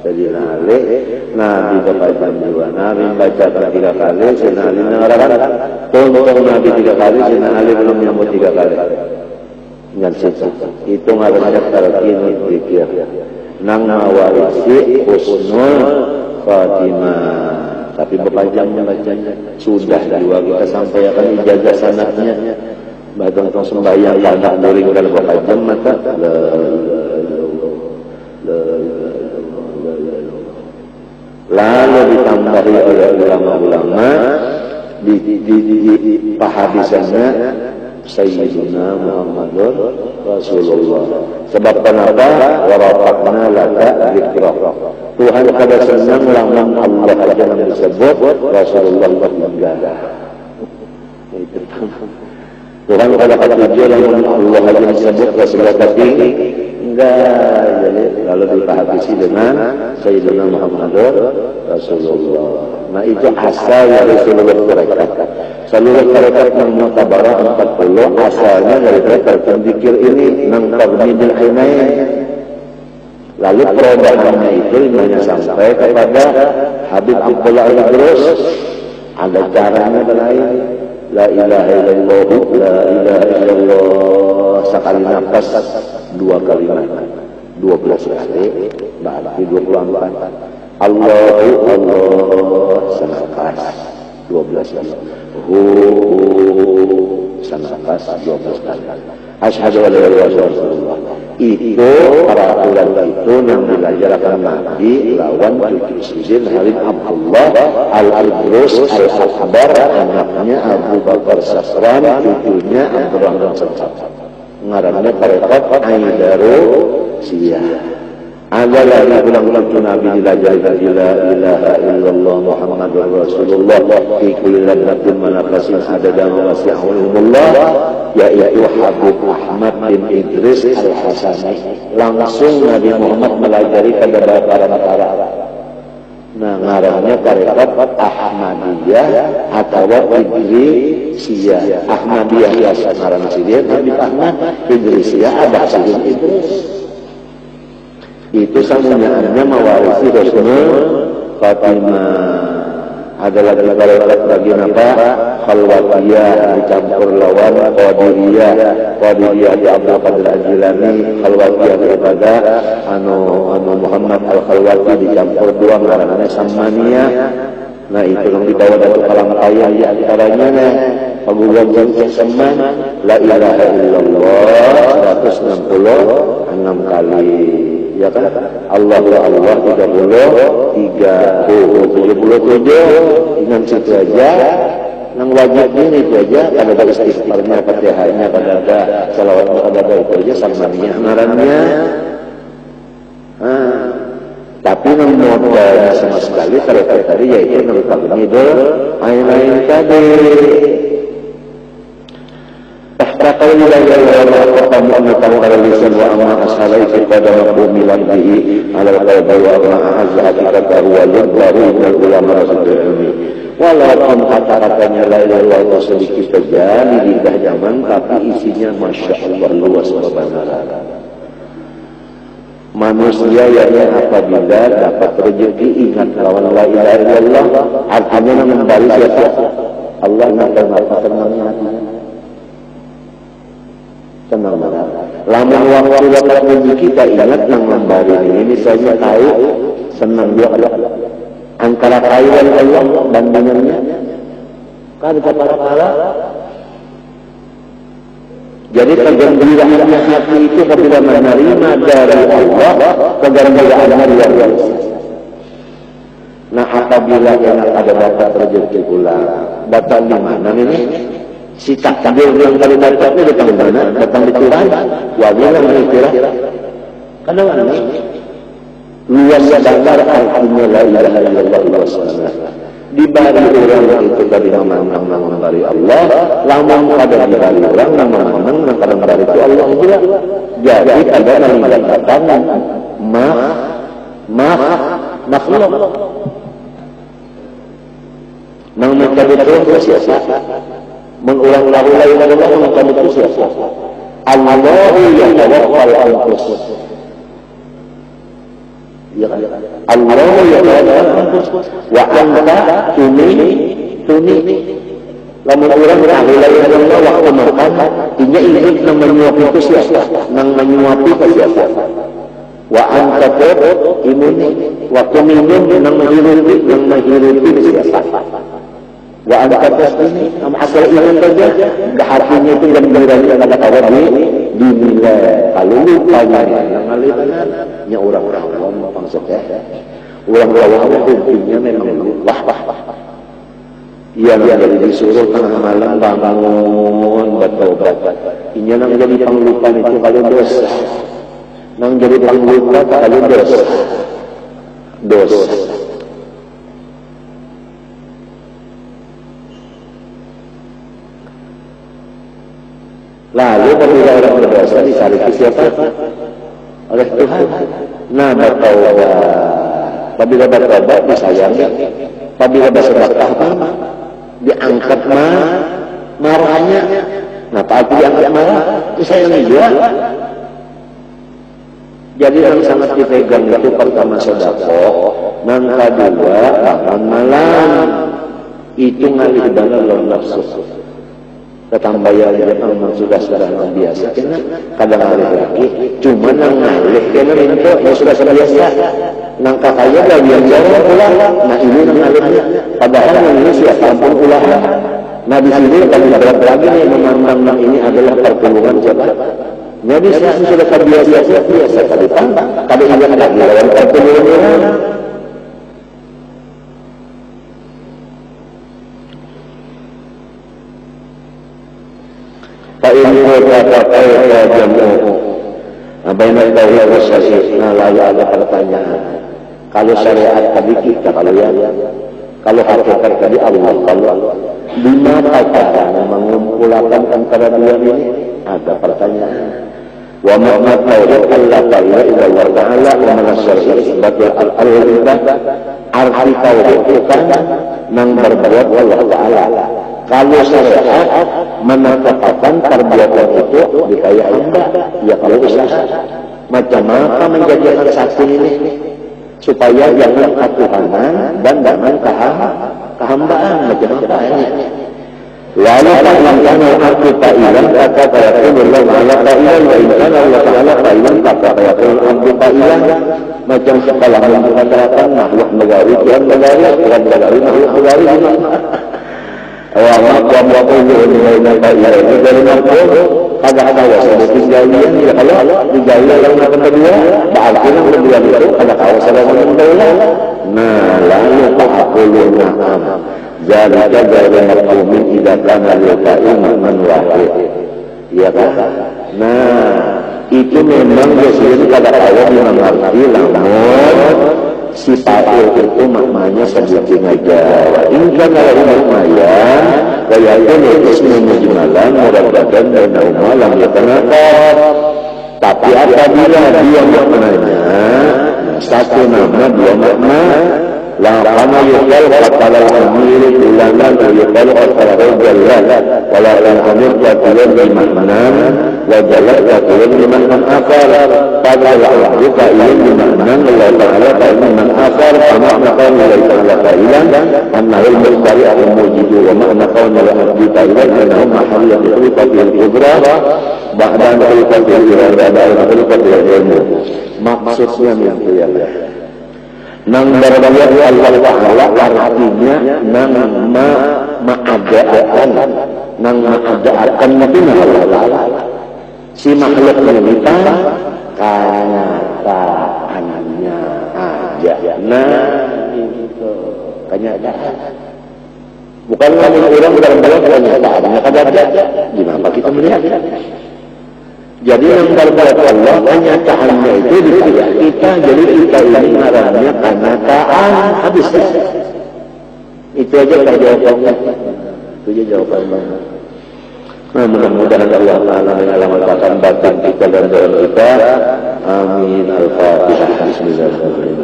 Sayyidina Ali, Nabi bapak jam juga, Nabi baca 3 kali, Sayyidina Ali mengarahkan, tunggu Nabi 3 kali, Sayyidina Ali belum nyambut 3 kali. Ingat situ, itu ngarahnya terkini pikir, nang mawarisi husnul khatimah. Tapi berpanjangnya bacanya sudah juga kita sampaikan ijazah sanadnya. Bahkan tentang sembahyang anak muring dan berpanjang mata lalu ditambahi oleh ulama-ulama di pahadisannya Sayyidina Muhammadur Rasulullah. Sebab kenapa? Warafakna laka zikrah. Tuhan kada senang lamun Allah aja yang disebut, Rasulullah enggak. Itu Tuhan kada katuju lamun Allah aja disebut, Rasulullah tapi enggak. Jadi kalau dipahami dengan Sayyidina Muhammadur Rasulullah. Nah itu asal dari seluruh mereka. Seluruh mereka yang mutabara 40 asalnya dari mereka zikir ini nang tagmidil ainain. Lalu perubahannya itu hanya sampai kepada Habib Abdullah Al-Idrus. Ada caranya lain. La ilaha illallah, la ilaha illallah sekali nafas 2 kalimat, 12 kali, berarti 24. Allahu Allah senafas 12 kali. Senafas 12 kali. Asyhadu an la ilaha illallah. Itu peraturan itu yang diajarkan Nabi lawan cucu Sidin Habib Abdullah Al-Idrus Al-Akbar, anaknya Abu Bakar Sasran, cucunya Abdurrahman Sasran. Ngarannya tarekat Aidaru Siyah. Ada lagi ulang-ulang tu Nabi dilajari la ilaha illallah Muhammadur Rasulullah fi kulli ladnatin manakasin adada wasi'ahulullah, yaitu Habib Ahmad bin Idris Al-Hasani. Langsung Nabi Muhammad melajari pada para. Nah ngarannya tarekat Ahmadiyah atau Idrisiyah. Ahmadiyah biasa ngaran Sidin, Nabi Ahmad Idrisiyah ada Sidin Idris. Itu samunyaannya mewarisi husnul khatimah. Ada lagi tarekat bagi apa? Khalwatiyah dicampur lawan Qadiriyah. Qadiriyah di Abdul Qadir Al-Jilani, Khalwatiyah daripada anu Muhammad Al-Khalwati dicampur 2 ngarannya Samaniyah. Nah itu yang dibawa dari kalang kaya di antaranya pagulang jengkeh seman la ilaha illallah 166 kali, ya kan? Allahu Allah 77 dengan situ aja. Nang wajibnya itu aja, kada ada istighfarnya, fatihahnya, kada ada salawat, kada ada itu aja samanya ngarannya. Tapi nang modalnya sama sekali kalau tadi yaitu nang pagnido lain-lain tadi. Tahtakal ilaha kamu tahu ala lisan wa amma ashalai kepada maqbumilan bihi ala qalbi wa ma azza hakikata wa yadharu minal ulama rasulullah. Walaupun kata-katanya la ilaha illallah sedikit saja di lidah zaman, tapi isinya masya Allah luas subhanallah. Manusia yang apabila dapat rezeki ingat lawan la ilaha illallah, artinya memberi siapa? Allah napa senangnya hatinya. Senang banget. Lama waktu dapat rezeki kita ingat yang memberi ini misalnya tahu senang dia Allah. Antara kaiwan Allah bandingannya kan para pahala. Jadi kegembiraannya hati itu apabila menerima dari Allah, kegembiraannya luar biasa. Nah apabila yang ada dapat rezeki pula, datang di mana ini? Si takdir yang kali dapatnya datang di mana? Datang di Tuhan. Wajib mengira. Karena ini luas sadar artinya la ilaha illallah luas sadar. Dibari orang itu dari nama-nama dari Allah, lamang pada dibari orang nama-nama karena dari itu Allah juga. Jadi ada yang mengatakan makhluk. Nang mencari itu siapa? Mengulang-ulang la ilaha illallah mencari itu siapa? Allahu yatawaffal anfus. Ya kan? Allah wa anta tuni lamun urang la ilaha illallah wa makan inya ingin nang menyuapi itu siapa? Nang menyuapi itu siapa? Wa anta imuni wa tuminun nang menghirupi siapa? Wa anta tasbih am asal iman saja hatinya itu gembira kata kawan dinilai kalau lupa yang alihnya orang-orang awam maksudnya orang-orang awam hukumnya memang wah yang jadi disuruh tengah malam bangun bertobat ini yang jadi panglupa itu kalau dosa yang jadi panglupa kalau dosa lalu apabila orang berdosa disaliti siapa? Oleh Tuhan. Nah bertaubat. Apabila bertaubat disayangi. Apabila bersedekah diangkat marahnya. Nah tapi diangkat marah disayangi juga. Jadi yang sangat dipegang itu pertama sedekah, yang kedua malam itu ngalih dana lawan nafsu. Ketambaya memang sudah biasa kena kadang ngalih lagi cuma nang ngalih kena minta ya sudah biasa nang kakaya dah biasa pulang nah ini nang ngalihnya padahal ini siapa ampun ulah nah di sini kalau berat lagi nih memandang nang ini adalah pertolongan siapa jadi saya sudah biasa kali tambah kalau ingat lagi lawan pertolongan ini kata jamu baina tauhid wa syariat. Nah lalu ada pertanyaan kalau syariat tadi kita kalau hakikat tadi Allah kalau bagaimana cara mengumpulkan antara dua ini ada pertanyaan wa makna tauhid Allah ta'ala ila ta'ala wa mana syariat sebagai al-ibadah arti tauhid itu kan nang berbuat Allah ta'ala. Kalau syariat menetapkan perbuatan itu dikaya hamba, ya kalau usaha macam apa menjadikan saksi ini supaya jangan ketuhanan dan jangan kehambaan macam apa ini. Lalu ta'ala aku ta'ilan kata ta'ala Allah ta'ilan wa insan Allah ta'ala ta'ilan kata ta'ala aku ta'ilan macam sekolah mengatakan makhluk megawi Tuhan megawi Tuhan megawi makhluk megawi wa qulu ini dari mampu kada kawasan tinggalnya ya kalau tinggalnya yang kedua berarti yang kedua itu ada kawasan yang kedua. Nah lalu fa'aqulu na'am zalika ghairu mafhumin idza kana liqa'iman man wahid. Iya kan? Nah itu memang biasanya kada kaya dimengerti namun si fa'il itu maknanya sebutin aja. Inkan kalau maknanya walaupun itu semua mujmalan muraddadan dan malam ya kenapa? Tapi apabila dia maknanya satu nama dua makna lama yuqal qala al-amir bilangan yuqal qala rajul wala al-amir qala bimaknan wa jalal qala bimaknan akhar pada al-amir qala bimaknan Allah ta'ala bimaknan akhar kama qala Allah ta'ala qailan anna al-mustari al-mujid wa makna qala al-abdi qailan annahu mahall al-khulqati al-kubra ba'da al-khulqati al-irada al-khulqati al-ilmu. Maksudnya itu ya nang berbuat Allah Ta'ala artinya nang ma'ada'an nang ma'ada'an itu Allah Ta'ala si makhluk kita kenyataannya aja nah itu kenyataan bukan lagi orang berbuat kenyataannya ada gimana kita melihat. Jadi yang berbuat Allah kenyataannya itu dikaya kita, jadi kita ini ngarannya kenyataan habis. Itu aja jawabannya. Itu aja jawabannya. Nah mudah-mudahan Allah Ta'ala menyelamatkan batin kita dan dalam kita. Amin. Al-Fatihah. Bismillahirrahmanirrahim.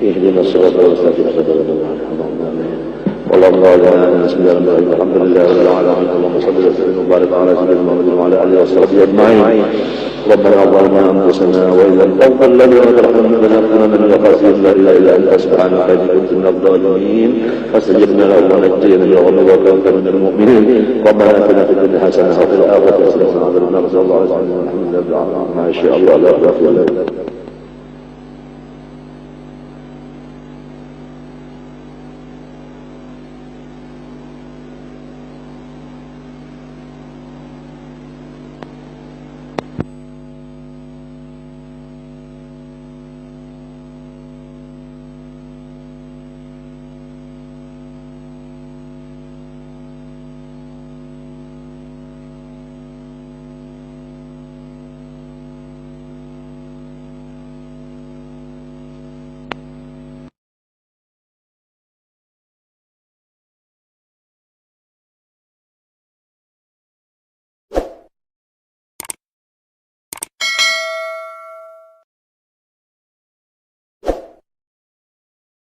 Ihdinas siratal mustaqim. Allahumma bismillahirrahmanirrahim. Alhamdulillahirabbil alamin. Allahumma shalli wa sallim wa barik ala sayyidina Muhammadin wa ala alihi washabbihi ajma'in. Rabbana zalamna anfusana wa in lam taghfir lana wa tarhamna lanakunanna minal khasirin. La ilaha illa anta subhanaka inni kuntu minadh dhalimin. Fastajibna lahu wa najjayna lahu wa kunna minal mu'minin. Rabbana atina fid dunya hasanah wa fil akhirati hasanah wa qina adhaban nar. Sallallahu alaihi wa sallam. Alhamdulillahi rabbil alamin. Ma syaa Allah la ilaha illa anta.